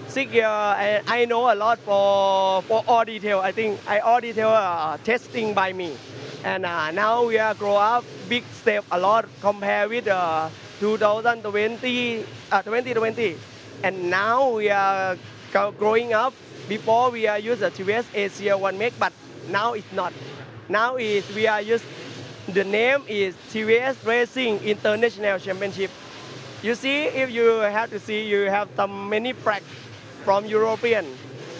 6 years, and I know a lot for all detail. I think all detail testing by me. And now we are grow up big step a lot compared with 2020, 2020. And now we are growing up. Before we are use the TVS Asia 1 make, but now it's not. Now we are use the name is TVS Racing International Championship. You see, if you have to see, you have some many flags from European,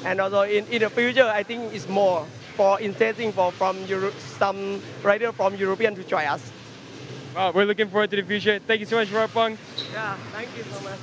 and also in the future, I think it's more for incenting from some rider from European to join us. Wow, we're looking forward to the future. Thank you so much, Warpong. Yeah, thank you so much.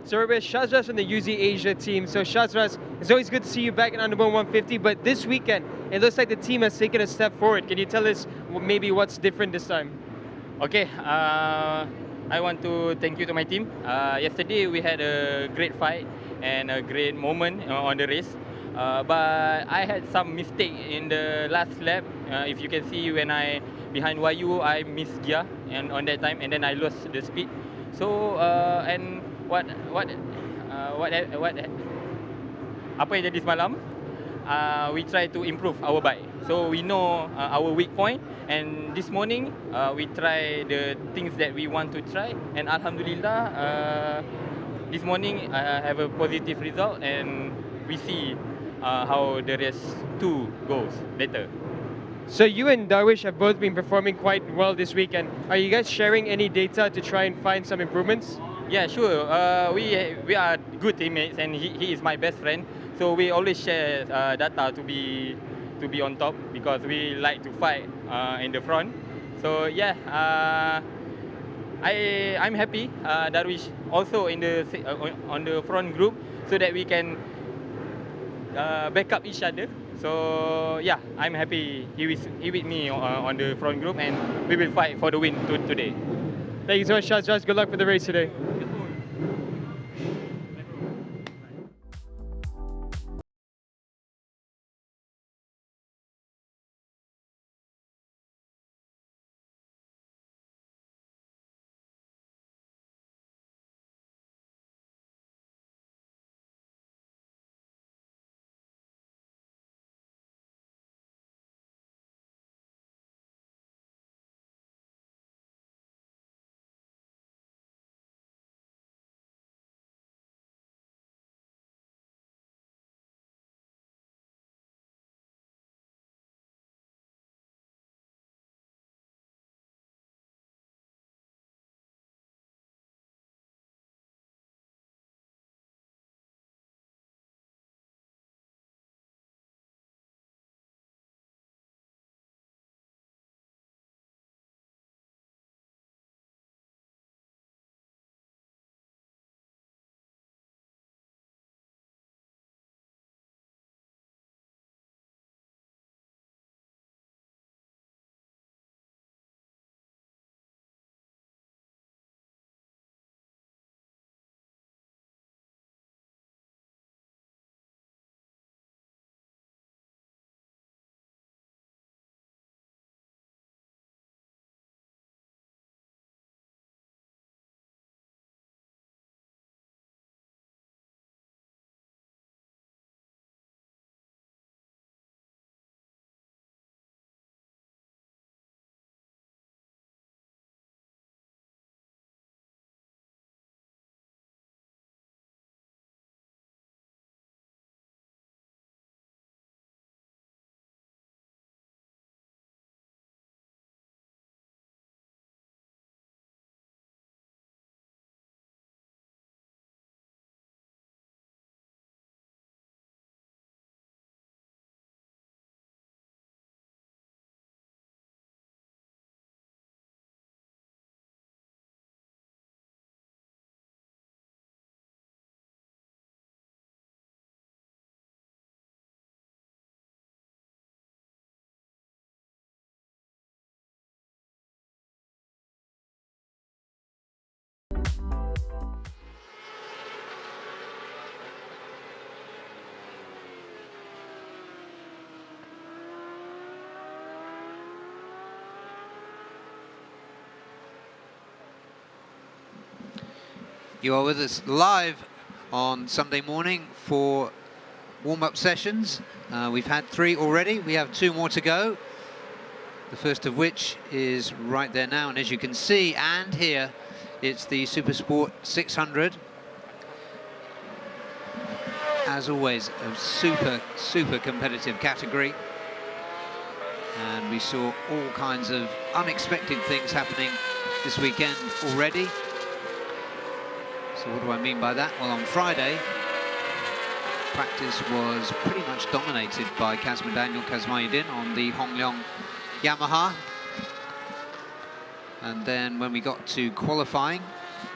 So we're with Shazras from the UZ Asia team. So Shazras, it's always good to see you back in Underbone 150, but this weekend, it looks like the team has taken a step forward. Can you tell us maybe what's different this time? Okay, I want to thank you to my team. Yesterday we had a great fight and a great moment on the race. But I had some mistake in the last lap. If you can see when I behind YU, I missed gear and on that time, and then I lost the speed. So and what apa yang jadi semalam? We try to improve our bike. So we know our weak point, and this morning we try the things that we want to try, and Alhamdulillah, this morning I have a positive result, and we see how the race 2 goes later. So you and Darwish have both been performing quite well this weekend. Are you guys sharing any data to try and find some improvements? Yeah, sure. We are good teammates, and he is my best friend. So we always share data to be on top because we like to fight in the front. So yeah, I'm happy. Darwish also in the on the front group so that we can back up each other. So yeah, I'm happy he with me on the front group, and we will fight for the win today. Thank you so much, Shazras. Good luck for the race today. You are with us live on Sunday morning for warm-up sessions. We've had 3 already. We have 2 more to go. The first of which is right there now, and as you can see and hear, it's the Supersport 600. As always, a super competitive category. And we saw all kinds of unexpected things happening this weekend already. So what do I mean by that? Well, on Friday, practice was pretty much dominated by Daniel Kazmayuddin on the Hongleong Yamaha. And then when we got to qualifying,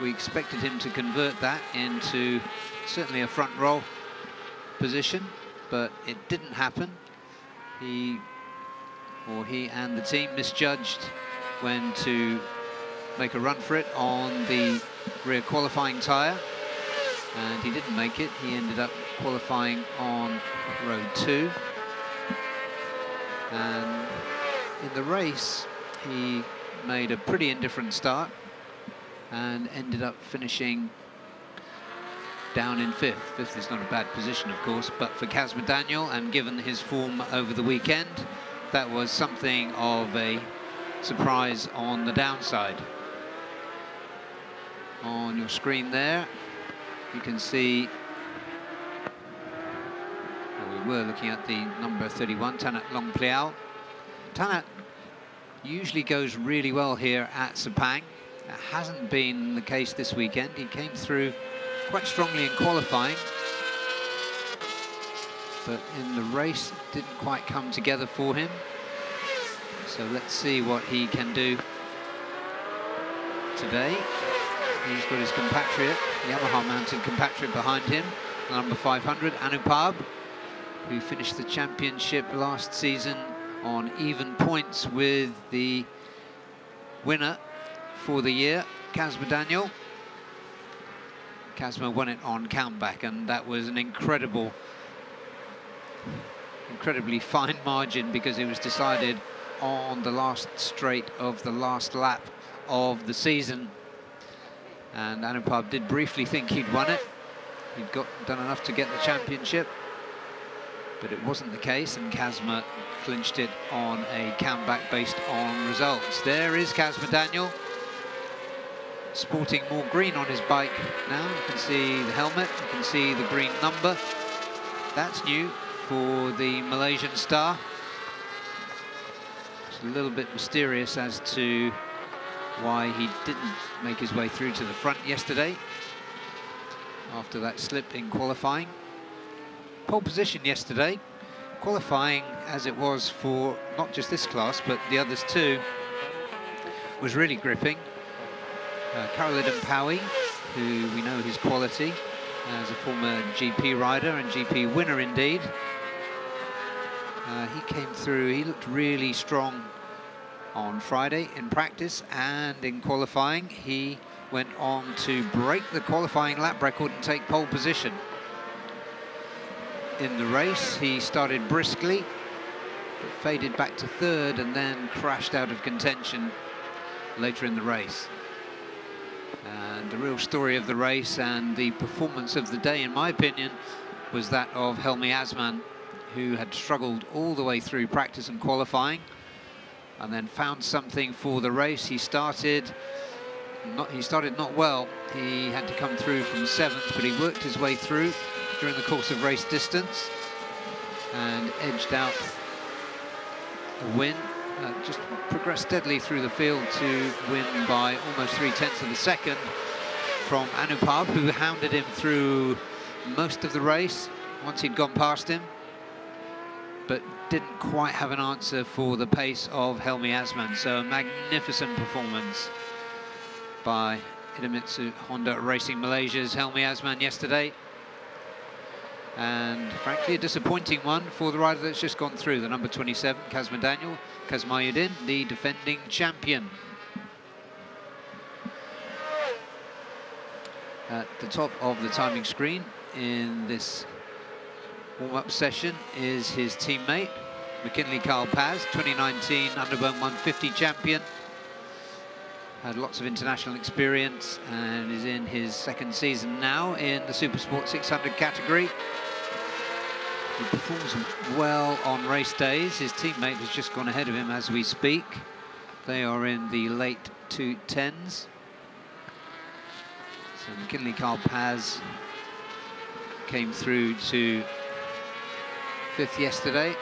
we expected him to convert that into certainly a front row position, but it didn't happen. He and the team misjudged when to make a run for it on the rear qualifying tyre, and he didn't make it. He ended up qualifying on row 2, and in the race he made a pretty indifferent start and ended up finishing down in 5th. 5th is not a bad position, of course, but for Daniel, and given his form over the weekend, that was something of a surprise on the downside. On your screen there, you can see, well, we were looking at the number 31, Tanat Longpliao. Tanat usually goes really well here at Sepang. That hasn't been the case this weekend. He came through quite strongly in qualifying, but in the race didn't quite come together for him. So let's see what he can do today. He's got his compatriot, Yamaha mounted compatriot behind him, number 500, Anupab, who finished the championship last season on even points with the winner for the year, Daniel. Kazma won it on countback, and that was an incredibly fine margin, because it was decided on the last straight of the last lap of the season. And Anupab did briefly think he'd won it. He'd done enough to get the championship, but it wasn't the case, and Kazma clinched it on a countback based on results. There is Daniel, sporting more green on his bike now. You can see the helmet, you can see the green number. That's new for the Malaysian star. It's a little bit mysterious as to why he didn't make his way through to the front yesterday after that slip in qualifying. Pole position yesterday, qualifying as it was for not just this class but the others too, was really gripping. Karolidin Pawi, who we know his quality as a former GP rider and GP winner indeed. He came through, he looked really strong on Friday in practice, and in qualifying he went on to break the qualifying lap record and take pole position. In the race he started briskly, but faded back to 3rd and then crashed out of contention later in the race. And the real story of the race and the performance of the day, in my opinion, was that of Helmi Asman, who had struggled all the way through practice and qualifying, and then found something for the race. He started not well. He had to come through from 7th, but he worked his way through during the course of race distance and edged out a win. Just progressed steadily through the field to win by almost 3/10 of a second from Anupab, who hounded him through most of the race once he'd gone past him, but didn't quite have an answer for the pace of Helmi Asman. So a magnificent performance by Idemitsu Honda Racing Malaysia's Helmi Asman yesterday. And frankly, a disappointing one for the rider that's just gone through, the number 27, Daniel Kazmayuddin, the defending champion. At the top of the timing screen in this warm-up session is his teammate, McKinley Carl Paz, 2019 Underbone 150 champion. had lots of international experience and is in his second season now in the Supersport 600 category. He performs well on race days. His teammate has just gone ahead of him as we speak. They are in the late 2:10s. So McKinley Carl Paz came through to 5th yesterday.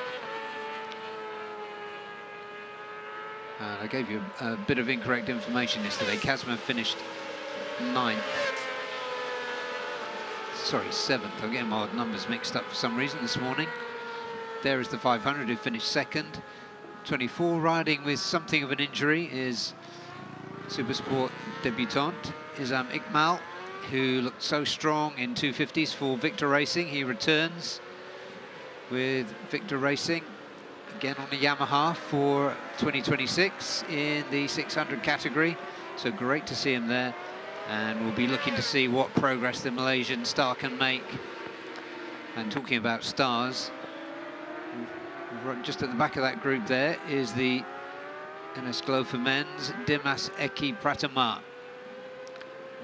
I gave you a bit of incorrect information yesterday. Kazma finished 9th. Sorry, 7th. I'm getting my numbers mixed up for some reason this morning. There is the 500 who finished 2nd. 24, riding with something of an injury, is Supersport debutant Isam Iqmal, who looked so strong in 250s for Victor Racing. He returns with Victor Racing again on the Yamaha for 2026 in the 600 category. So great to see him there, and we'll be looking to see what progress the Malaysian star can make. And talking about stars, just at the back of that group there is the MS Glow for Men's Dimas Eki Pratama,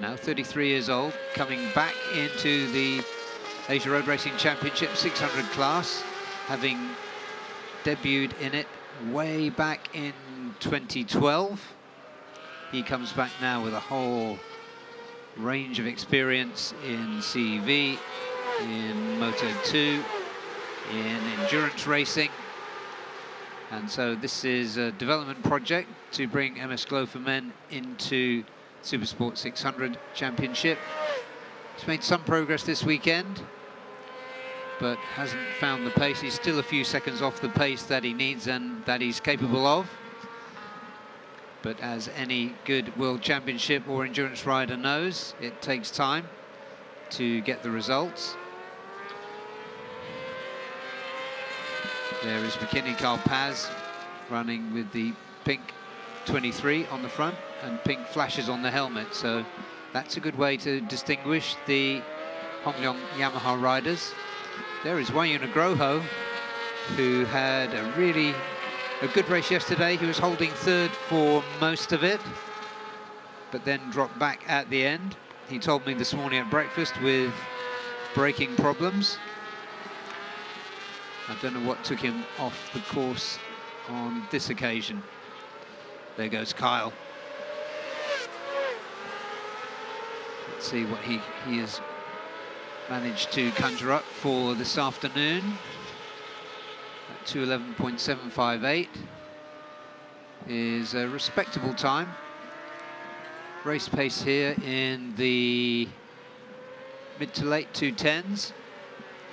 now 33 years old, coming back into the Asia Road Racing Championship 600 class, having debuted in it way back in 2012. He comes back now with a whole range of experience in CEV, in Moto2, in endurance racing. And so this is a development project to bring MS Glow for Men into Supersport 600 Championship. He's made some progress this weekend, but hasn't found the pace. He's still a few seconds off the pace that he needs and that he's capable of. But as any good World Championship or endurance rider knows, it takes time to get the results. There is McKinley Carl Paz running with the pink 23 on the front and pink flashes on the helmet. So that's a good way to distinguish the Hongleong Yamaha riders. There is Wayun Agroho, who had a good race yesterday. He was holding 3rd for most of it, but then dropped back at the end. He told me this morning at breakfast with braking problems. I don't know what took him off the course on this occasion. There goes Kyle. Let's see what he has managed to conjure up for this afternoon. At 2:11.758 is a respectable time. Race pace here in the mid to late 2:10s.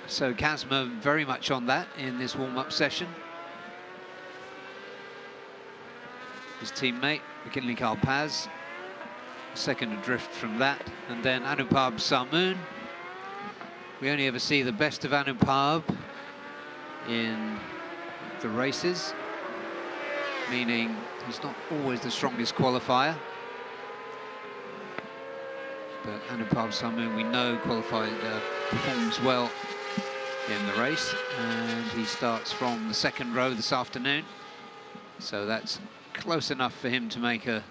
So Kazma very much on that in this warm-up session. His teammate, McKinley Carl Paz, second adrift from that. And then Anupab Sarmoon. We only ever see the best of Anupab in the races, meaning he's not always the strongest qualifier. But Anupab Sarmoon, we know, performs well in the race, and he starts from the 2nd row this afternoon. So that's close enough for him to make a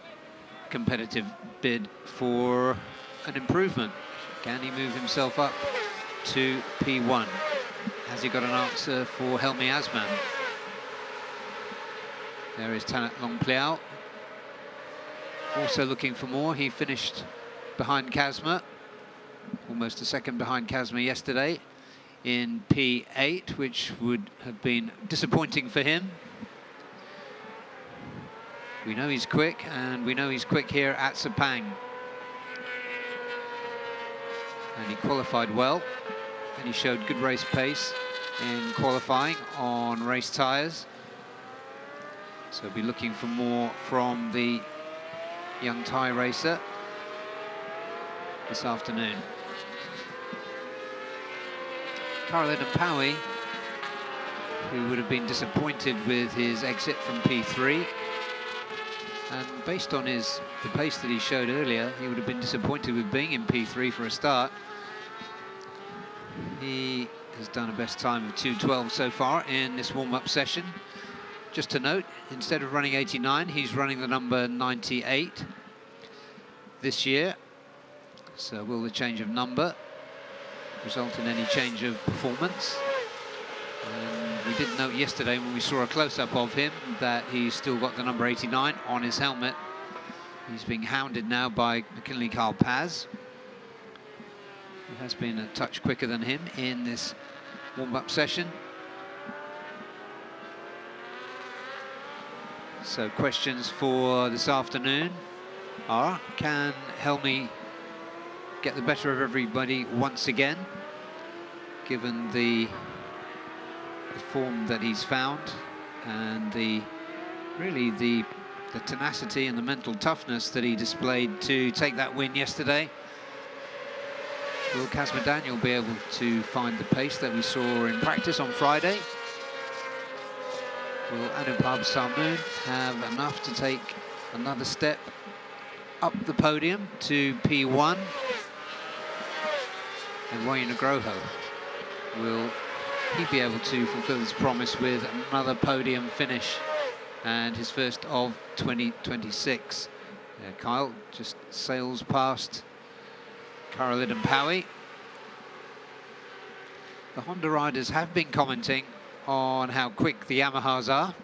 competitive bid for an improvement. Can he move himself up to P1? Has he got an answer for Helmi Asman? There is Tanat Longpliao, also looking for more. He finished behind Kazma, almost a second behind Kazma yesterday, in P8, which would have been disappointing for him. We know he's quick, and we know he's quick here at Sepang. And he qualified well, and he showed good race pace in qualifying on race tyres. So we'll be looking for more from the young Thai racer this afternoon. Karl Edempawi, who would have been disappointed with his exit from P3, and based on the pace that he showed earlier, he would have been disappointed with being in P3 for a start. He has done a best time of 2:12 so far in this warm-up session. Just to note, instead of running 89, he's running the number 98 this year. So will the change of number result in any change of performance? And we did note yesterday when we saw a close-up of him that he's still got the number 89 on his helmet. He's being hounded now by McKinley Carl Paz, who has been a touch quicker than him in this warm-up session. So questions for this afternoon are, can Helmi get the better of everybody once again, given the form that he's found and really the tenacity and the mental toughness that he displayed to take that win yesterday? Will Kazma Daniel be able to find the pace that we saw in practice on Friday? Will Anupam Sarmoon have enough to take another step up the podium to P1? And Wayne Agroho, will he be able to fulfill his promise with another podium finish and his first of 2026? Kyle just sails past Karolidin Powie. The Honda riders have been commenting on how quick the Yamahas are.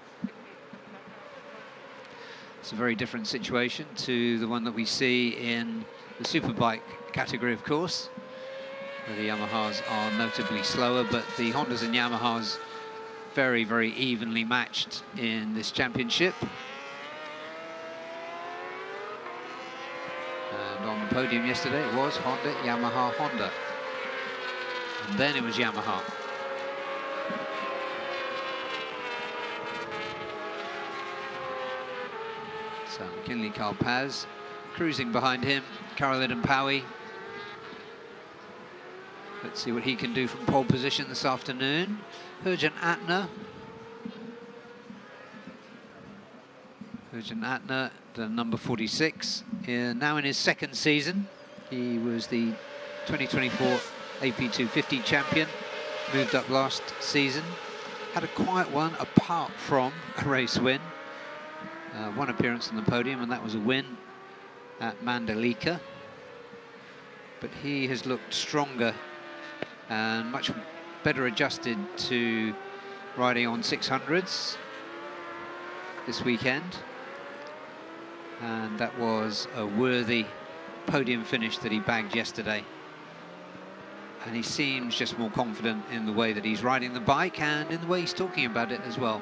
It's a very different situation to the one that we see in the Superbike category, of course, where the Yamahas are notably slower, but the Hondas and Yamahas very, very evenly matched in this championship. And on the podium yesterday it was Honda, Yamaha, Honda. And then it was Yamaha. So McKinley Carl Paz cruising behind him, Karolidin Powie. Let's see what he can do from pole position this afternoon. Hurjan Atner. Hurjan Atner, the number 46, now in his second season. He was the 2024 AP 250 champion, moved up last season. Had a quiet one apart from a race win. One appearance on the podium, and that was a win at Mandalika. But he has looked stronger and much better adjusted to riding on 600s this weekend. And that was a worthy podium finish that he bagged yesterday. And he seems just more confident in the way that he's riding the bike and in the way he's talking about it as well.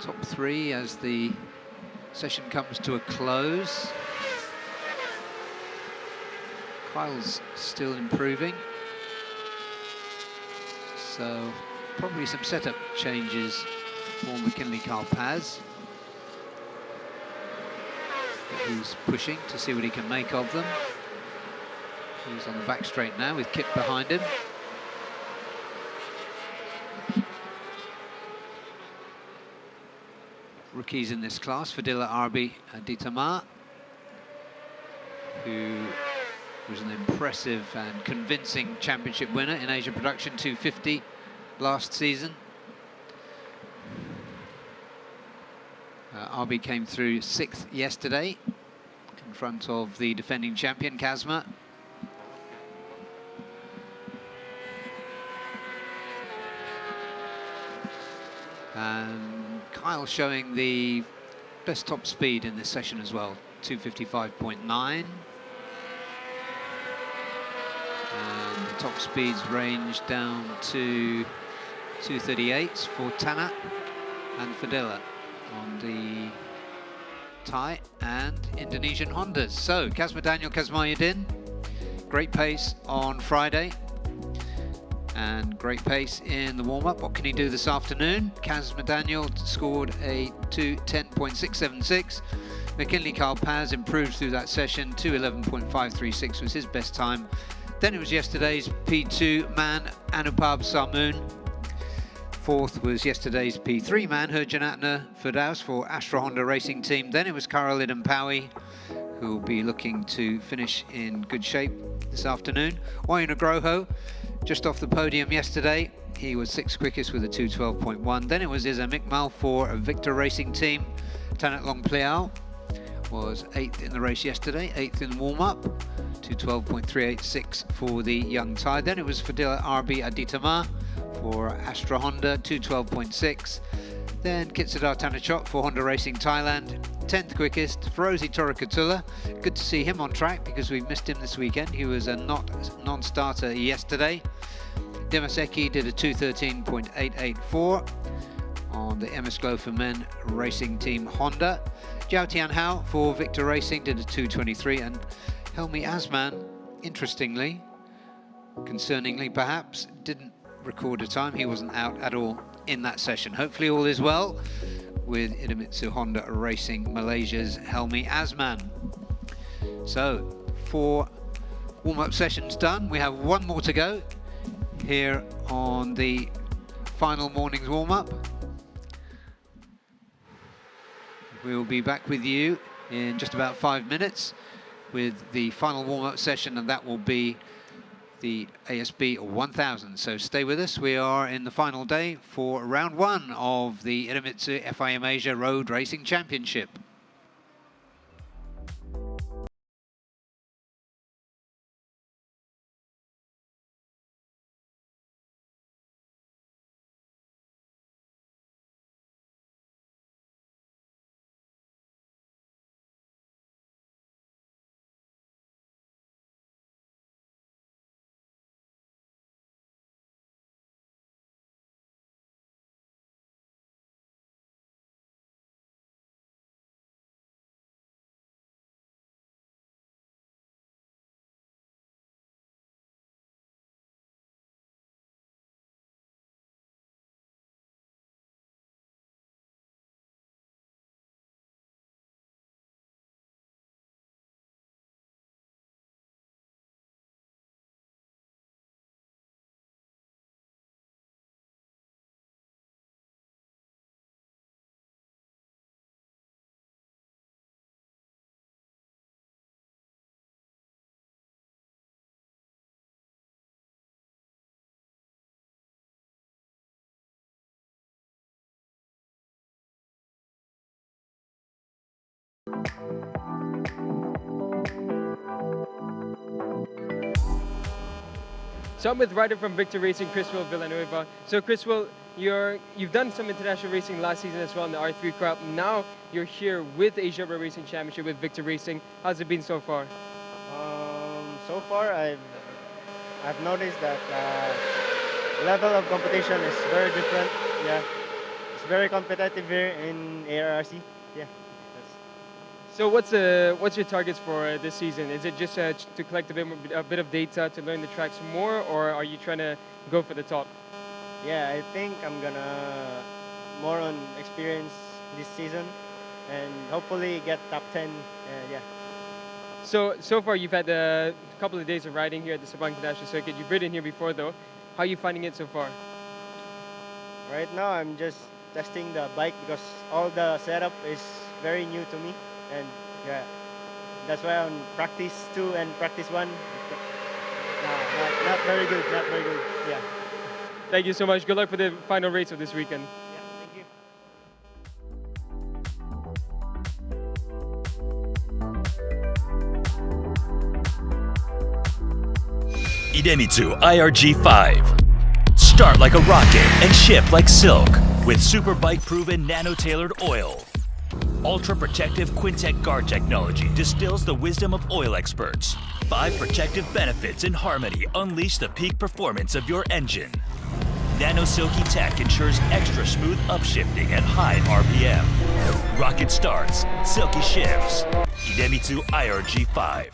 Top three as the session comes to a close. Kyle's still improving, so probably some setup changes for McKinley Carl Paz. But he's pushing to see what he can make of them. He's on the back straight now with Kip behind him. Rookies in this class, Fadila Arbi Ditamar, who was an impressive and convincing championship winner in Asia Production 250 last season. Arbi came through 6th yesterday in front of the defending champion Kazma. And Kyle showing the best top speed in this session as well, 255.9. And the top speeds range down to 238s for Tanat and Fadila on the Thai and Indonesian Hondas. So Kazma Daniel Kazmayuddin, great pace on Friday and great pace in the warm-up. What can he do this afternoon? Kazma Daniel scored a 2:10.676. McKinley Carl Paz improved through that session. 2:11.536 was his best time. Then it was yesterday's P2 man, Anupam Sarmoon. Fourth was yesterday's P3 man, Hurjan Atner Firdaus for Astra Honda Racing Team. Then it was Karolidin Powie, who will be looking to finish in good shape this afternoon. Wayne Agroho, just off the podium yesterday. He was 6th quickest with a 2:12.1. Then it was Isa Mikmal for a Victor Racing Team, Tanat Long Pliao. was 8th in the race yesterday, 8th in warm-up, 2:12.386 for the young Thai. Then it was Fadila RB Aditama for Astra Honda, 2:12.6. Then Kitsadar Tanachok for Honda Racing Thailand, 10th quickest. Ferozi Torikatula, good to see him on track because we missed him this weekend. He was a non-starter yesterday. Demaseki did a 2:13.884 on the MS Glow for Men Racing Team Honda. Jiao Tianhao for Victor Racing did a 2:23, and Helmi Asman, interestingly, concerningly perhaps, didn't record a time. He wasn't out at all in that session. Hopefully all is well with Idemitsu Honda Racing Malaysia's Helmi Asman. So 4 warm-up sessions done. We have one more to go here on the final morning's warm-up. We'll be back with you in just about 5 minutes with the final warm-up session, and that will be the ASB 1000. So stay with us. We are in the final day for round 1 of the Idemitsu FIM Asia Road Racing Championship. So I'm with rider from Victor Racing, Criswell Villanueva. So Criswell, you've done some international racing last season as well in the R3 crop. Now you're here with the Asia Road Racing Championship with Victor Racing. How's it been so far? So far, I've noticed that level of competition is very different. Yeah, it's very competitive here in ARRC. Yeah. So what's your targets for this season? Is it just to collect a bit of data to learn the tracks more, or are you trying to go for the top? Yeah, I think I'm gonna more on experience this season and hopefully get top 10. Yeah. So far you've had a couple of days of riding here at the Sabang International Circuit. You've ridden here before though. How are you finding it so far? Right now I'm just testing the bike because all the setup is very new to me, and yeah, that's why on practice 2 and practice 1, not very good, not very good. Yeah. Thank you so much. Good luck for the final race of this weekend. Yeah, thank you. Idemitsu IRG5. Start like a rocket and ship like silk with super bike proven nano-tailored oil. Ultra protective Quintec guard technology distills the wisdom of oil experts. 5 protective benefits in harmony unleash the peak performance of your engine. Nano Silky Tech ensures extra smooth upshifting at high RPM. Rocket starts, silky shifts. Idemitsu IRG5.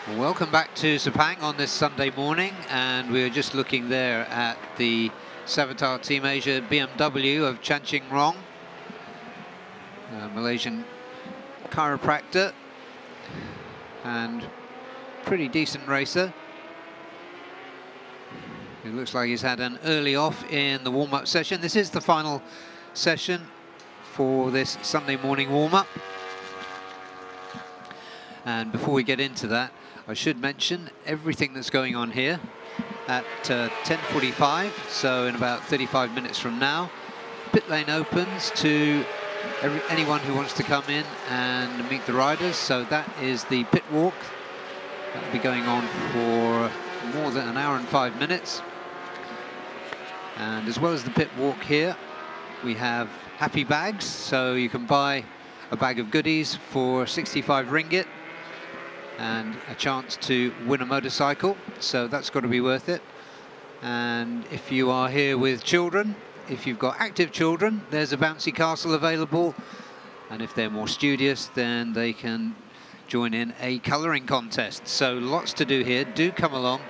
Welcome back to Sepang on this Sunday morning, and we were just looking there at the Savitar Team Asia BMW of Chan Ching Rong, a Malaysian chiropractor and pretty decent racer. It looks like he's had an early off in the warm-up session. This is the final session for this Sunday morning warm-up. And before we get into that, I should mention everything that's going on here at 10:45, so in about 35 minutes from now. Pit lane opens to anyone who wants to come in and meet the riders, so that is the pit walk. That will be going on for more than an hour and 5 minutes. And as well as the pit walk here, we have happy bags, so you can buy a bag of goodies for 65 ringgit and a chance to win a motorcycle, so that's got to be worth it. And if you are here with children, if you've got active children, there's a bouncy castle available, and if they're more studious, then they can join in a colouring contest. So lots to do here. Do come along,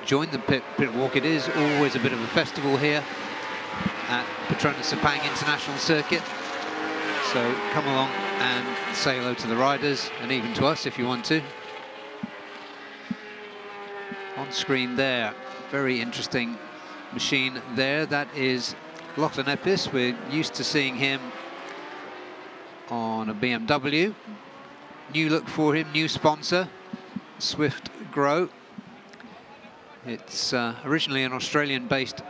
join the pit walk. It is always a bit of a festival here at Petronas Sepang International Circuit, so come along and say hello to the riders, and even to us if you want to. On screen there, very interesting machine there. That is Lachlan Epis. We're used to seeing him on a BMW. New look for him, new sponsor, Swift Grow. It's originally an Australian-based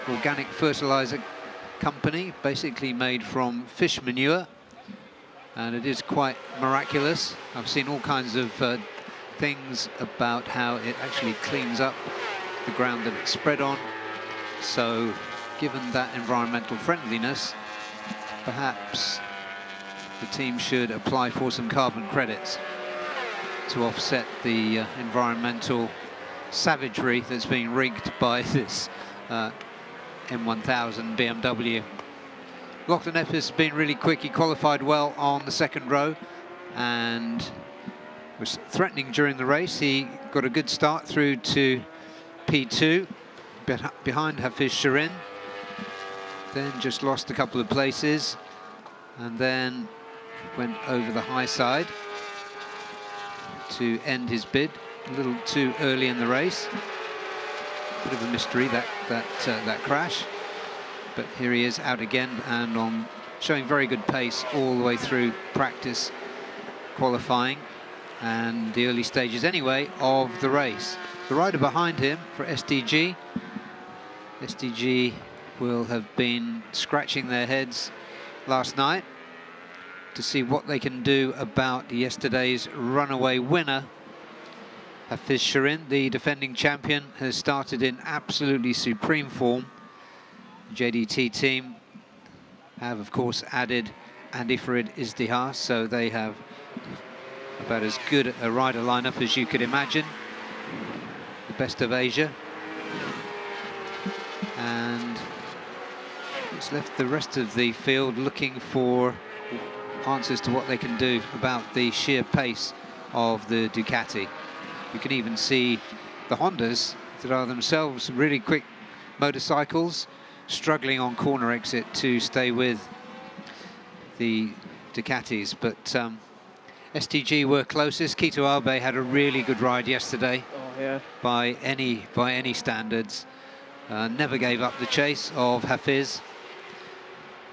organic fertilizer company, basically made from fish manure, and it is quite miraculous. I've seen all kinds of things about how it actually cleans up the ground that it's spread on. So given that environmental friendliness, perhaps the team should apply for some carbon credits to offset the environmental savagery that's being rigged by this M1000 BMW. Lachlan Epis has been really quick. He qualified well on the second row and was threatening during the race. He got a good start through to P2 behind Hafiz Shirin, then just lost a couple of places and then went over the high side to end his bid a little too early in the race. Bit of a mystery, that crash, but here he is out again and on showing very good pace all the way through practice, qualifying and the early stages anyway of the race. The rider behind him for SDG will have been scratching their heads last night to see what they can do about yesterday's runaway winner. Hafiz Shirin, the defending champion, has started in absolutely supreme form. JDT team have of course added Andy Farid Izdihar, so they have about as good a rider lineup as you could imagine, the best of Asia, and it's left the rest of the field looking for answers to what they can do about the sheer pace of the Ducati. You can even see the Hondas that are themselves really quick motorcycles struggling on corner exit to stay with the Ducatis, but STG were closest. Kito Abe had a really good ride yesterday. Oh, yeah. By any standards. Never gave up the chase of Hafiz.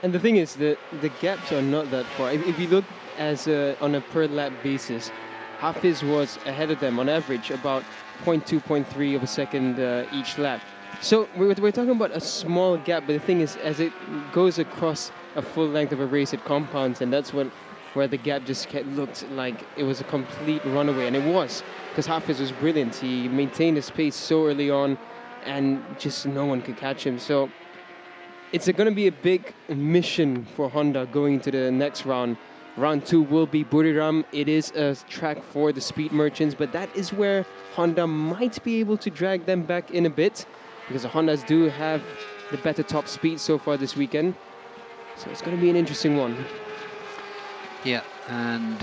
And the thing is that the gaps are not that far. If you look as on a per lap basis, Hafiz was ahead of them on average about 0.2, 0.3 of a second each lap. So we're talking about a small gap, but the thing is, as it goes across a full length of a race, it compounds, and that's where the gap just looked like it was a complete runaway, and it was, because Hafiz was brilliant. He maintained his pace so early on, and just no one could catch him. So it's going to be a big mission for Honda going into the next round. Round 2 will be Buriram. It is a track for the speed merchants, but that is where Honda might be able to drag them back in a bit, because the Hondas do have the better top speed so far this weekend. So it's going to be an interesting one. Yeah, and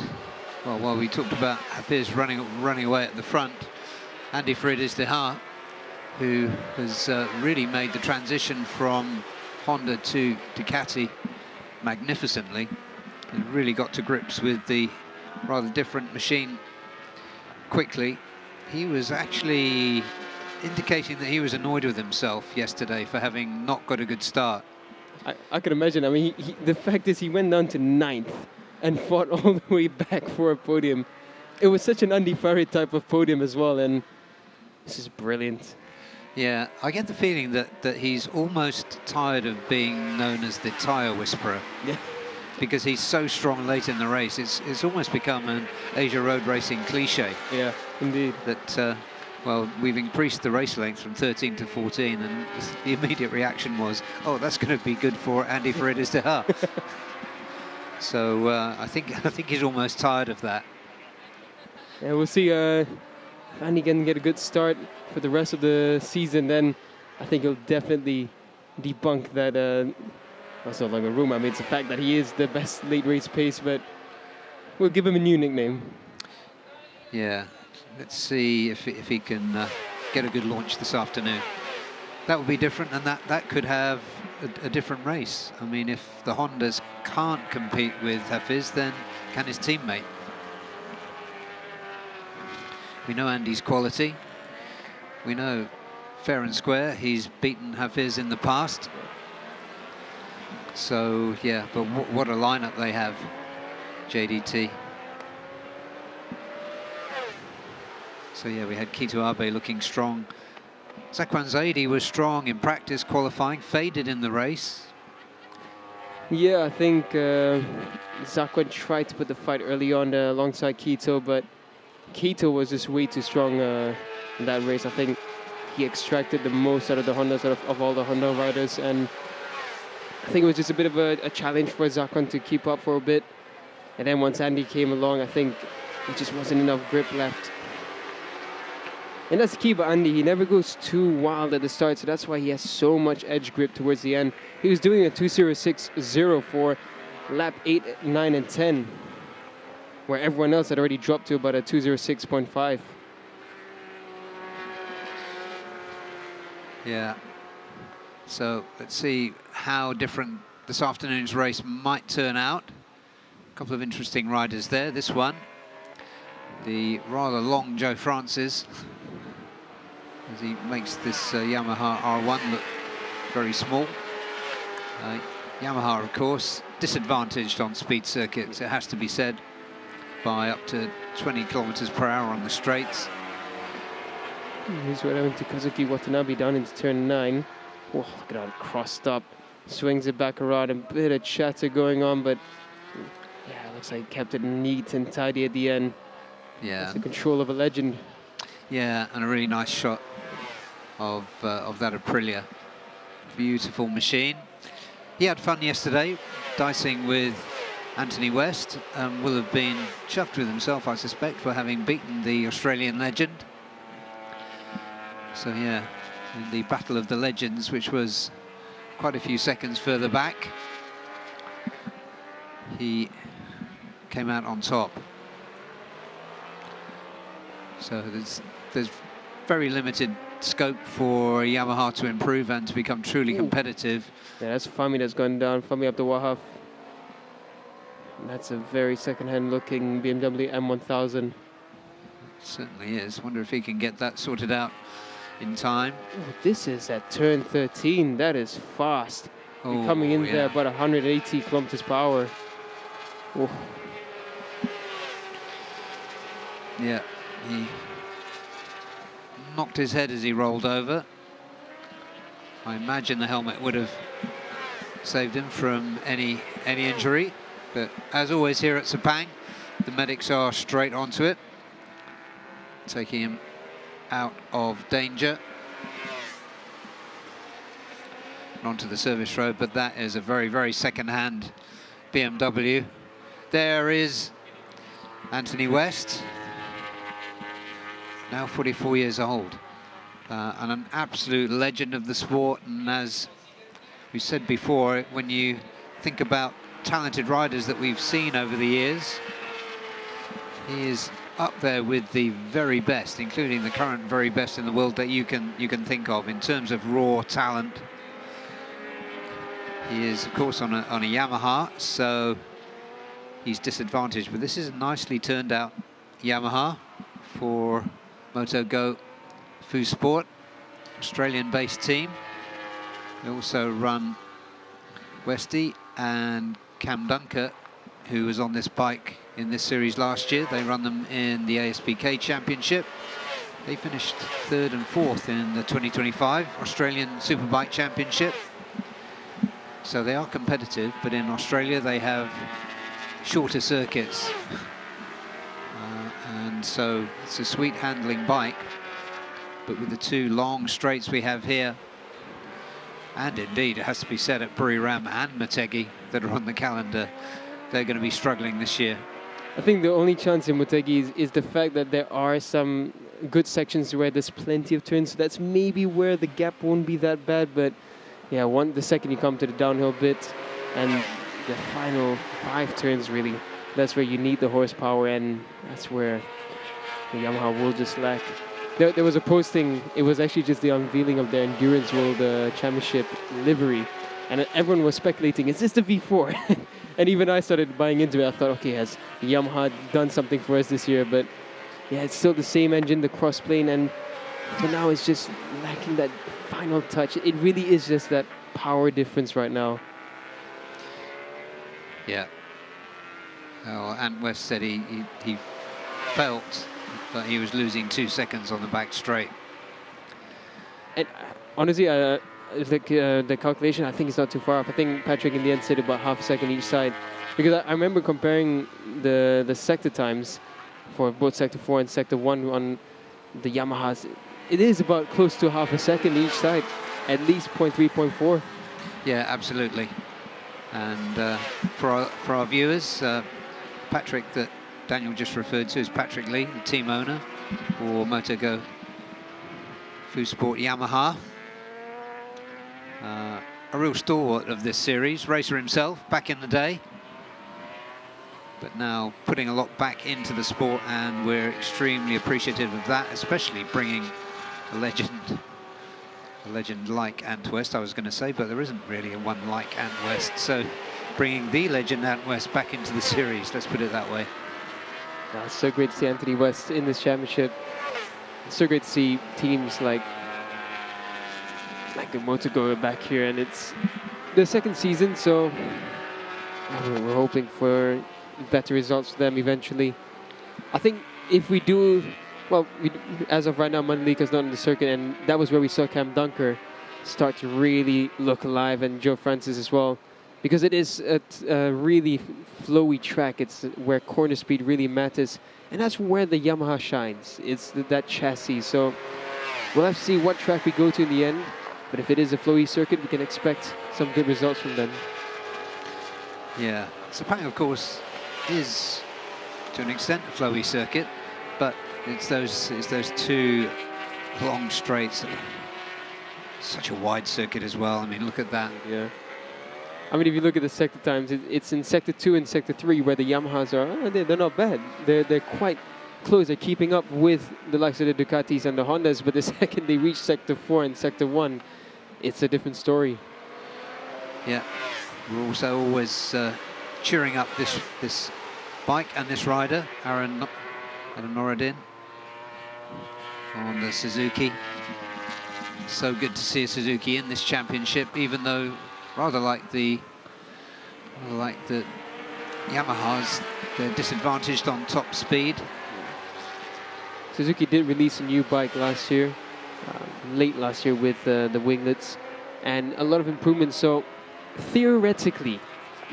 Well, while we talked about Hafiz running away at the front, Andy Friedrich de Haar, who has really made the transition from Honda to Ducati magnificently, and really got to grips with the rather different machine quickly. He was actually indicating that he was annoyed with himself yesterday for having not got a good start. I can imagine. I mean, the fact is he went down to 9th and fought all the way back for a podium. It was such an Andy Farried type of podium as well, and this is brilliant. Yeah, I get the feeling that he's almost tired of being known as the tyre whisperer. Yeah. Because he's so strong late in the race. It's almost become an Asia road racing cliche. Yeah, indeed. That, well, we've increased the race length from 13 to 14, and the immediate reaction was, oh, that's going to be good for Andy Friedrich de Haar. So I think he's almost tired of that. Yeah, we'll see if Andy can get a good start for the rest of the season, then I think he'll definitely debunk that. That's not like a rumor. I mean, it's a fact that he is the best late race pace, but we'll give him a new nickname. Yeah, let's see if he can get a good launch this afternoon. That would be different, and that could have a different race. I mean, if the Hondas can't compete with Hafiz, then can his teammate? We know Andy's quality. We know fair and square, he's beaten Hafiz in the past. So, yeah, but what a lineup they have, JDT. So, yeah, we had Kito Abe looking strong. Zakwan Zaidi was strong in practice qualifying, faded in the race. Yeah, I think Zakwan tried to put the fight early on alongside Kito, but Kito was just way too strong in that race. I think he extracted the most out of the Hondas, of all the Honda riders, and I think it was just a bit of a challenge for Zakwan to keep up for a bit. And then once Andy came along, I think there just wasn't enough grip left. And that's the key about Andy. He never goes too wild at the start, so that's why he has so much edge grip towards the end. He was doing a 2:06.0 for lap 8, 9, and 10, where everyone else had already dropped to about a 2:06.5. Yeah. So let's see how different this afternoon's race might turn out. A couple of interesting riders there. This one, the rather long Joe Francis, as he makes this Yamaha R1 look very small. Yamaha, of course, disadvantaged on speed circuits, it has to be said, by up to 20 kilometers per hour on the straights. Here's right over to Kazuki Watanabe down into turn 9. Oh, look at that, crossed up, swings it back around, a bit of chatter going on, but yeah, looks like he kept it neat and tidy at the end. Yeah. That's the control of a legend. Yeah, and a really nice shot of that Aprilia. Beautiful machine. He had fun yesterday, dicing with Anthony West, and will have been chuffed with himself, I suspect, for having beaten the Australian legend. So yeah, in the Battle of the Legends, which was quite a few seconds further back, he came out on top. So there's very limited scope for Yamaha to improve and to become truly competitive. Yeah, that's Fami that's gone down, Fami up the Wahaf. And that's a very second-hand looking BMW M1000. Certainly is. Wonder if he can get that sorted out in time. Oh, this is at turn 13. That is fast. Oh, coming in yeah. there about 180 kilometers per hour. Oh. Yeah, he knocked his head as he rolled over. I imagine the helmet would have saved him from any injury, but as always here at Sepang, the medics are straight onto it, taking him out of danger and onto the service road. But that is a very, very second-hand BMW. There is Anthony West, now 44 years old, and an absolute legend of the sport. And as we said before, when you think about talented riders that we've seen over the years, He is up there with the very best, including the current very best in the world that you can think of in terms of raw talent. He is, of course, on a Yamaha, so he's disadvantaged. But this is a nicely turned out Yamaha for MotoGo FIM Sport, Australian-based team. They also run Westy and Cam Dunker, who was on this bike in this series last year. They run them in the ASPK Championship. They finished 3rd and 4th in the 2025 Australian Superbike Championship. So they are competitive, but in Australia they have shorter circuits. And so it's a sweet handling bike, but with the 2 long straights we have here, and indeed it has to be said at Buriram and Motegi that are on the calendar, they're going to be struggling this year. I think the only chance in Motegi is the fact that there are some good sections where there's plenty of turns. So that's maybe where the gap won't be that bad. But yeah, the second you come to the downhill bit and the final 5 turns, really, that's where you need the horsepower, and that's where the Yamaha will just lack. There was a posting, it was actually just the unveiling of their Endurance World Championship livery, and everyone was speculating, is this the V4? And even I started buying into it. I thought, okay, has Yamaha done something for us this year? But yeah, it's still the same engine, the crossplane, and for now it's just lacking that final touch. It really is just that power difference right now. Yeah. Oh, Ant West said he felt that he was losing 2 seconds on the back straight. And honestly, the calculation, I think it's not too far off. I think Patrick in the end said about half a second each side, because I remember comparing the sector times for both sector 4 and sector 1 on the Yamahas. It is about close to half a second each side, at least 0.3, 0.4. Yeah, absolutely. And for our viewers, Patrick that Daniel just referred to is Patrick Lee, the team owner for MotoGo FIM Sport Yamaha. A real stalwart of this series, racer himself back in the day, but now putting a lot back into the sport, and we're extremely appreciative of that, especially bringing a legend like Ant West, I was going to say, but there isn't really a one like Ant West, so bringing the legend Ant West back into the series, let's put it that way. It's so great to see Anthony West in this championship. It's so great to see teams like the MotoGo back here, and it's the second season, so we're hoping for better results for them eventually. I think if we do, well, as of right now, Manlika's not on the circuit, and that was where we saw Cam Dunker start to really look alive, and Joe Francis as well, because it is a really flowy track. It's where corner speed really matters, and that's where the Yamaha shines. It's that chassis. So we'll have to see what track we go to in the end, but if it is a flowy circuit, we can expect some good results from them. Yeah, Sepang, of course, is to an extent a flowy circuit, but it's those 2 long straights. Such a wide circuit as well. I mean, look at that. Yeah. I mean, if you look at the sector times, it's in sector 2 and sector 3 where the Yamahas are. They're not bad. They're quite close. They're keeping up with the likes of the Ducatis and the Hondas. But the second they reach sector 4 and sector 1, it's a different story. Yeah. We're also always cheering up this bike and this rider, Aaron Noradin, on the Suzuki. So good to see a Suzuki in this championship, even though rather like the Yamahas, they're disadvantaged on top speed. Suzuki did release a new bike last year, late last year with the winglets, and a lot of improvements. So theoretically,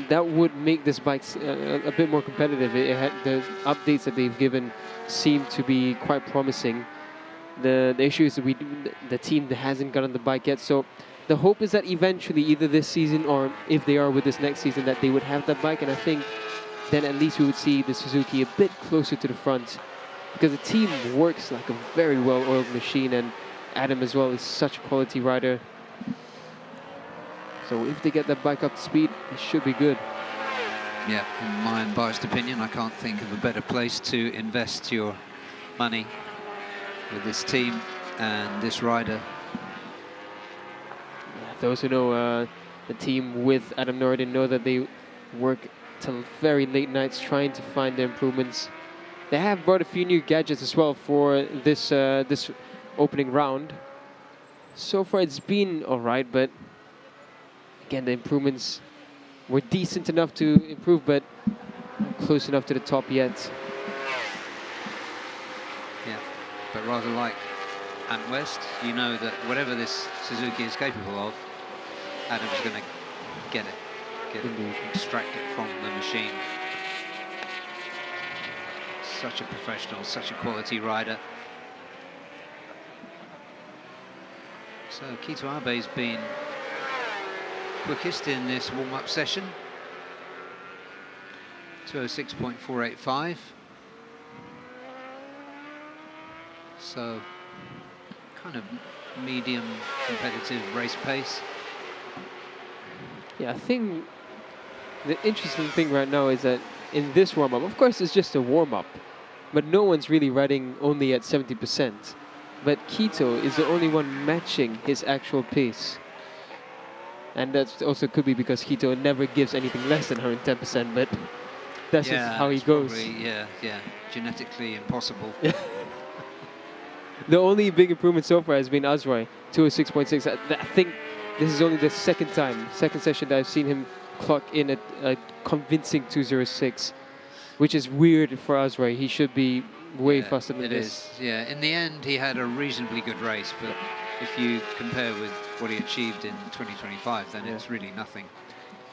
that would make this bike a bit more competitive. The updates that they've given seem to be quite promising. The issue is that the team that hasn't gotten the bike yet. So the hope is that eventually, either this season or if they are with this next season, that they would have that bike. And I think then at least we would see the Suzuki a bit closer to the front, because the team works like a very well-oiled machine, and Adam as well is such a quality rider. So if they get that bike up to speed, it should be good. Yeah, in my unbiased opinion, I can't think of a better place to invest your money with this team and this rider. Those who know the team with Adam Norton know that they work till very late nights trying to find the improvements. They have brought a few new gadgets as well for this this opening round. So far it's been alright, but again the improvements were decent enough to improve, but not close enough to the top yet. Yeah, but rather like Ant West, you know that whatever this Suzuki is capable of, Adam's going to get it, extract it from the machine. Such a professional, such a quality rider. So Kito Abe's been quickest in this warm-up session. 206.485. So kind of medium competitive race pace. Yeah, I think the interesting thing right now is that in this warm-up, of course it's just a warm-up, but no one's really riding only at 70%. But Kito is the only one matching his actual pace. And that also could be because Kito never gives anything less than 110%, but that's just how he goes. Probably, yeah, genetically impossible. The only big improvement so far has been Azroy, 206.6. I think this is only the second session that I've seen him clock in at a convincing 206, which is weird for Azroy. He should be way faster than this. Yeah, in the end he had a reasonably good race, but if you compare with what he achieved in 2025, then it's really nothing.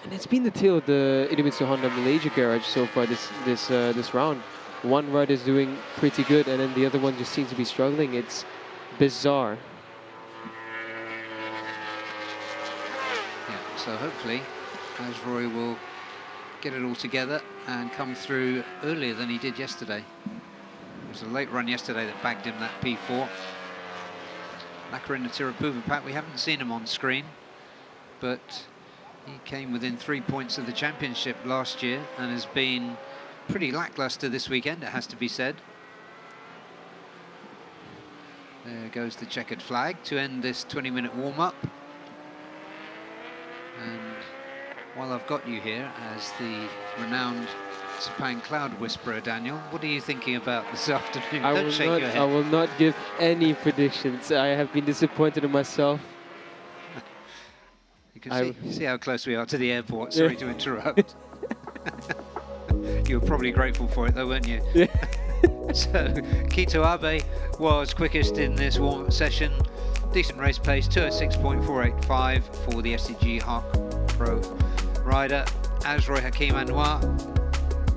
And it's been the tale of the Idemitsu Honda Malaysia garage so far this round. One rider is doing pretty good, and then the other one just seems to be struggling. It's bizarre. Yeah, so hopefully Azroy will get it all together and come through earlier than he did yesterday. It was a late run yesterday that bagged him that P4. Makarina Tirapuvapat, we haven't seen him on screen, but he came within 3 points of the championship last year and has been pretty lackluster this weekend, it has to be said. There goes the checkered flag to end this 20-minute warm-up. And while I've got you here as the renowned Sepang cloud whisperer, Daniel, what are you thinking about this afternoon? Don't shake your head. I will not give any predictions. I have been disappointed in myself. You can see how close we are to the airport. Sorry to interrupt. You were probably grateful for it though, weren't you? Yeah. So Kito Abe was quickest in this warm-up session. Decent race pace, 206.485 for the SCG Hawk Pro rider. Azroy Hakim Anwar,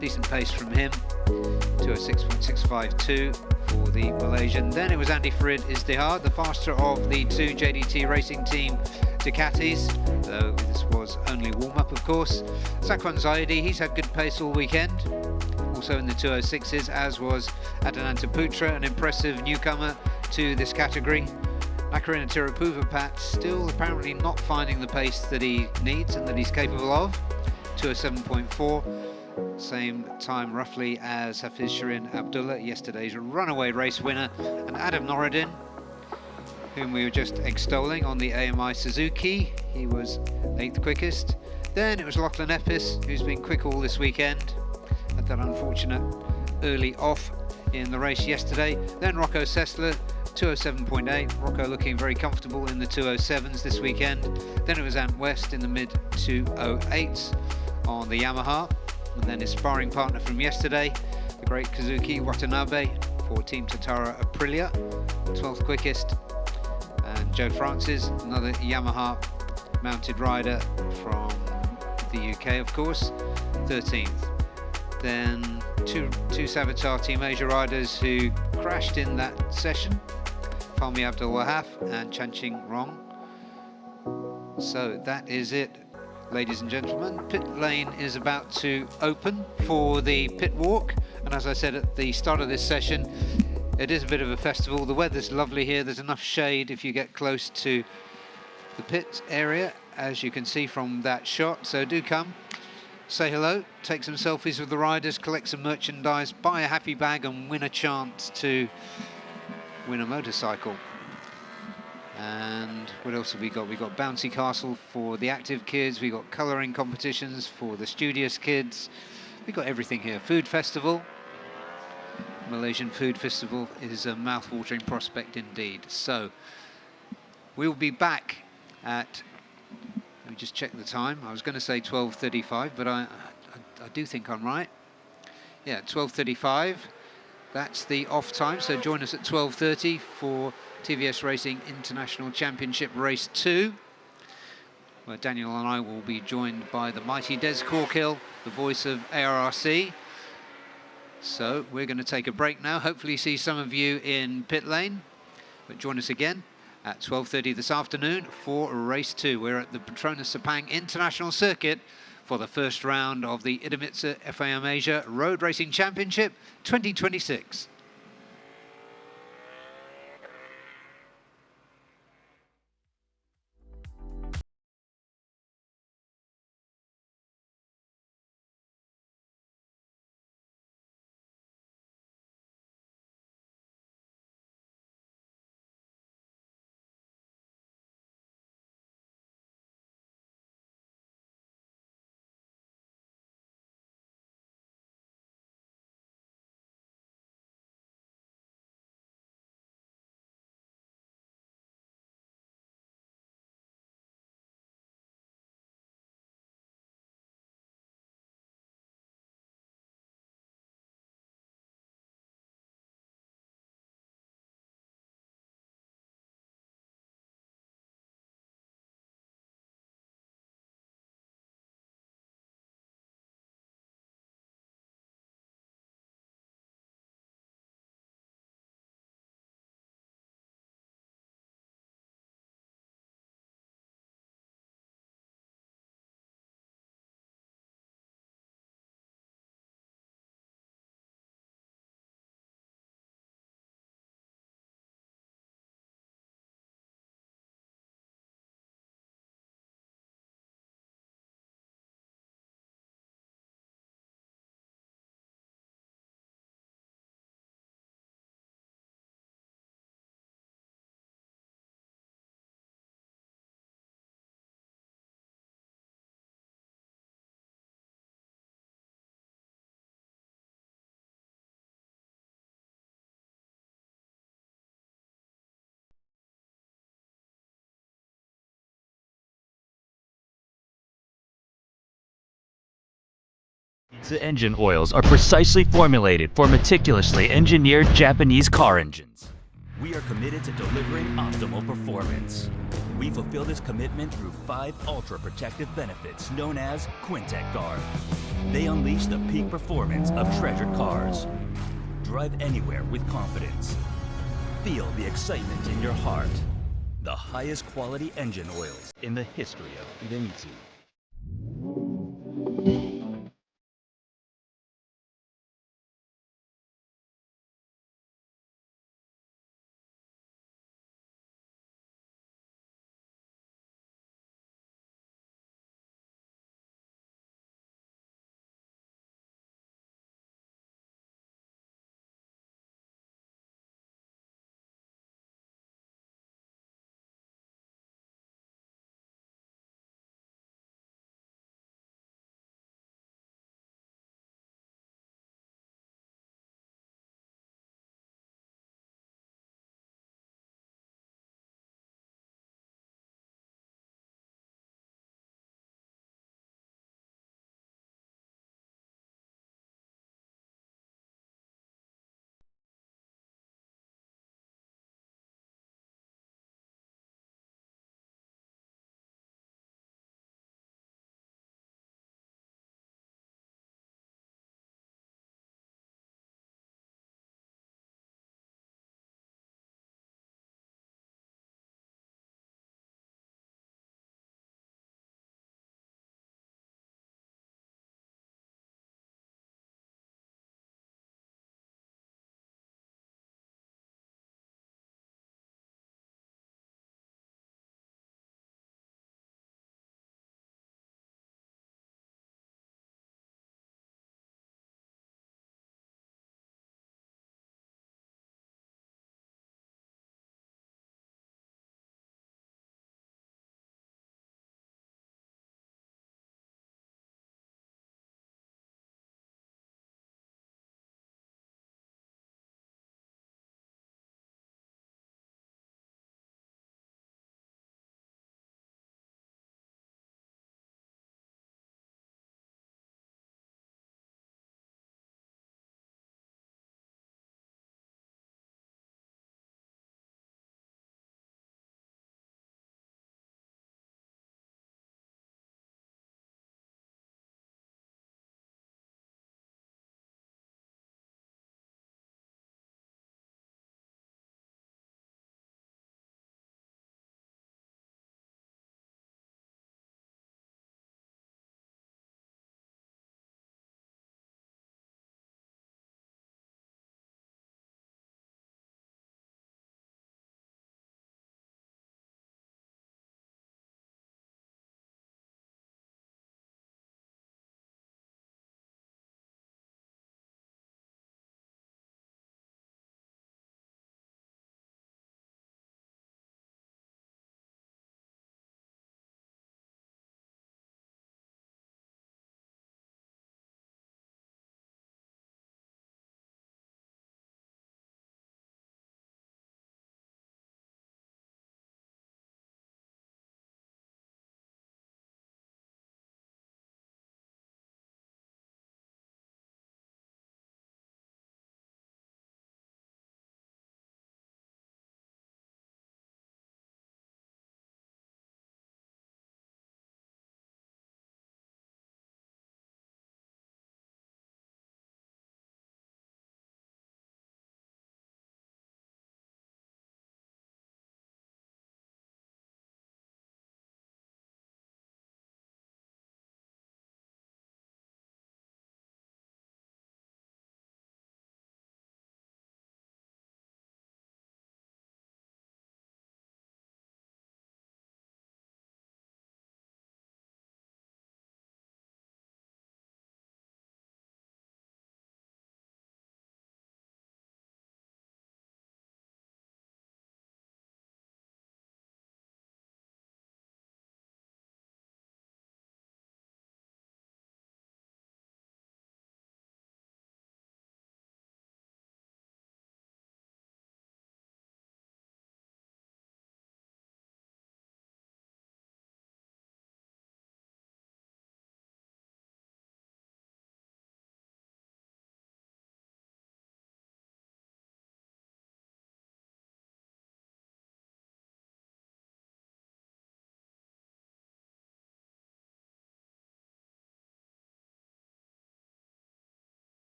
decent pace from him, 206.652 for the Malaysian. Then it was Andy Farid Izdihar, the faster of the two JDT Racing Team Ducatis, though this was only warm-up of course. Sakwan Zaidi, he's had good pace all weekend, also in the 206s, as was Adananta Putra, an impressive newcomer to this category. Makarina Tirapuvapat still apparently not finding the pace that he needs and that he's capable of, 207.4. Same time roughly as Hafiz Shirin Abdullah, yesterday's runaway race winner, and Adam Norridin, whom we were just extolling on the AMI Suzuki. He was 8th quickest. Then it was Lachlan Epis, who's been quick all this weekend. Had that unfortunate early off in the race yesterday. Then Rocco Sessler, 207.8. Rocco looking very comfortable in the 207s this weekend. Then it was Ant West in the mid 208s on the Yamaha. And then his sparring partner from yesterday, the great Kazuki Watanabe for Team Tatara Aprilia, 12th quickest. And Joe Francis, another Yamaha mounted rider from the UK, of course, 13th. Then two Savitar Team Asia riders who crashed in that session, Fahmi Abdul Wahab and Chanqing Rong. So that is it, ladies and gentlemen. Pit lane is about to open for the pit walk, and as I said at the start of this session, it is a bit of a festival. The weather's lovely here. There's enough shade if you get close to the pit area, as you can see from that shot, so do come say hello, take some selfies with the riders, collect some merchandise, buy a happy bag and win a chance to win a motorcycle. And what else have we got? We've got Bouncy Castle for the active kids, we've got colouring competitions for the studious kids, we've got everything here. Food festival, Malaysian Food Festival is a mouth-watering prospect indeed. So we'll be back at, let me just check the time, I was going to say 12:35, but I do think I'm right. Yeah, 12:35, that's the off time, so join us at 12:30 for TVS Racing International Championship Race 2, where Daniel and I will be joined by the mighty Des Corkill, the voice of ARRC. So we're going to take a break now, hopefully see some of you in pit lane, but join us again at 12:30 this afternoon for Race 2. We're at the Petronas Sepang International Circuit for the first round of the Idemitsu FIM Asia Road Racing Championship 2026. The engine oils are precisely formulated for meticulously engineered Japanese car engines. We are committed to delivering optimal performance. We fulfill this commitment through 5 ultra-protective benefits known as Quintec Guard. They unleash the peak performance of treasured cars. Drive anywhere with confidence. Feel the excitement in your heart. The highest quality engine oils in the history of Idemitsu.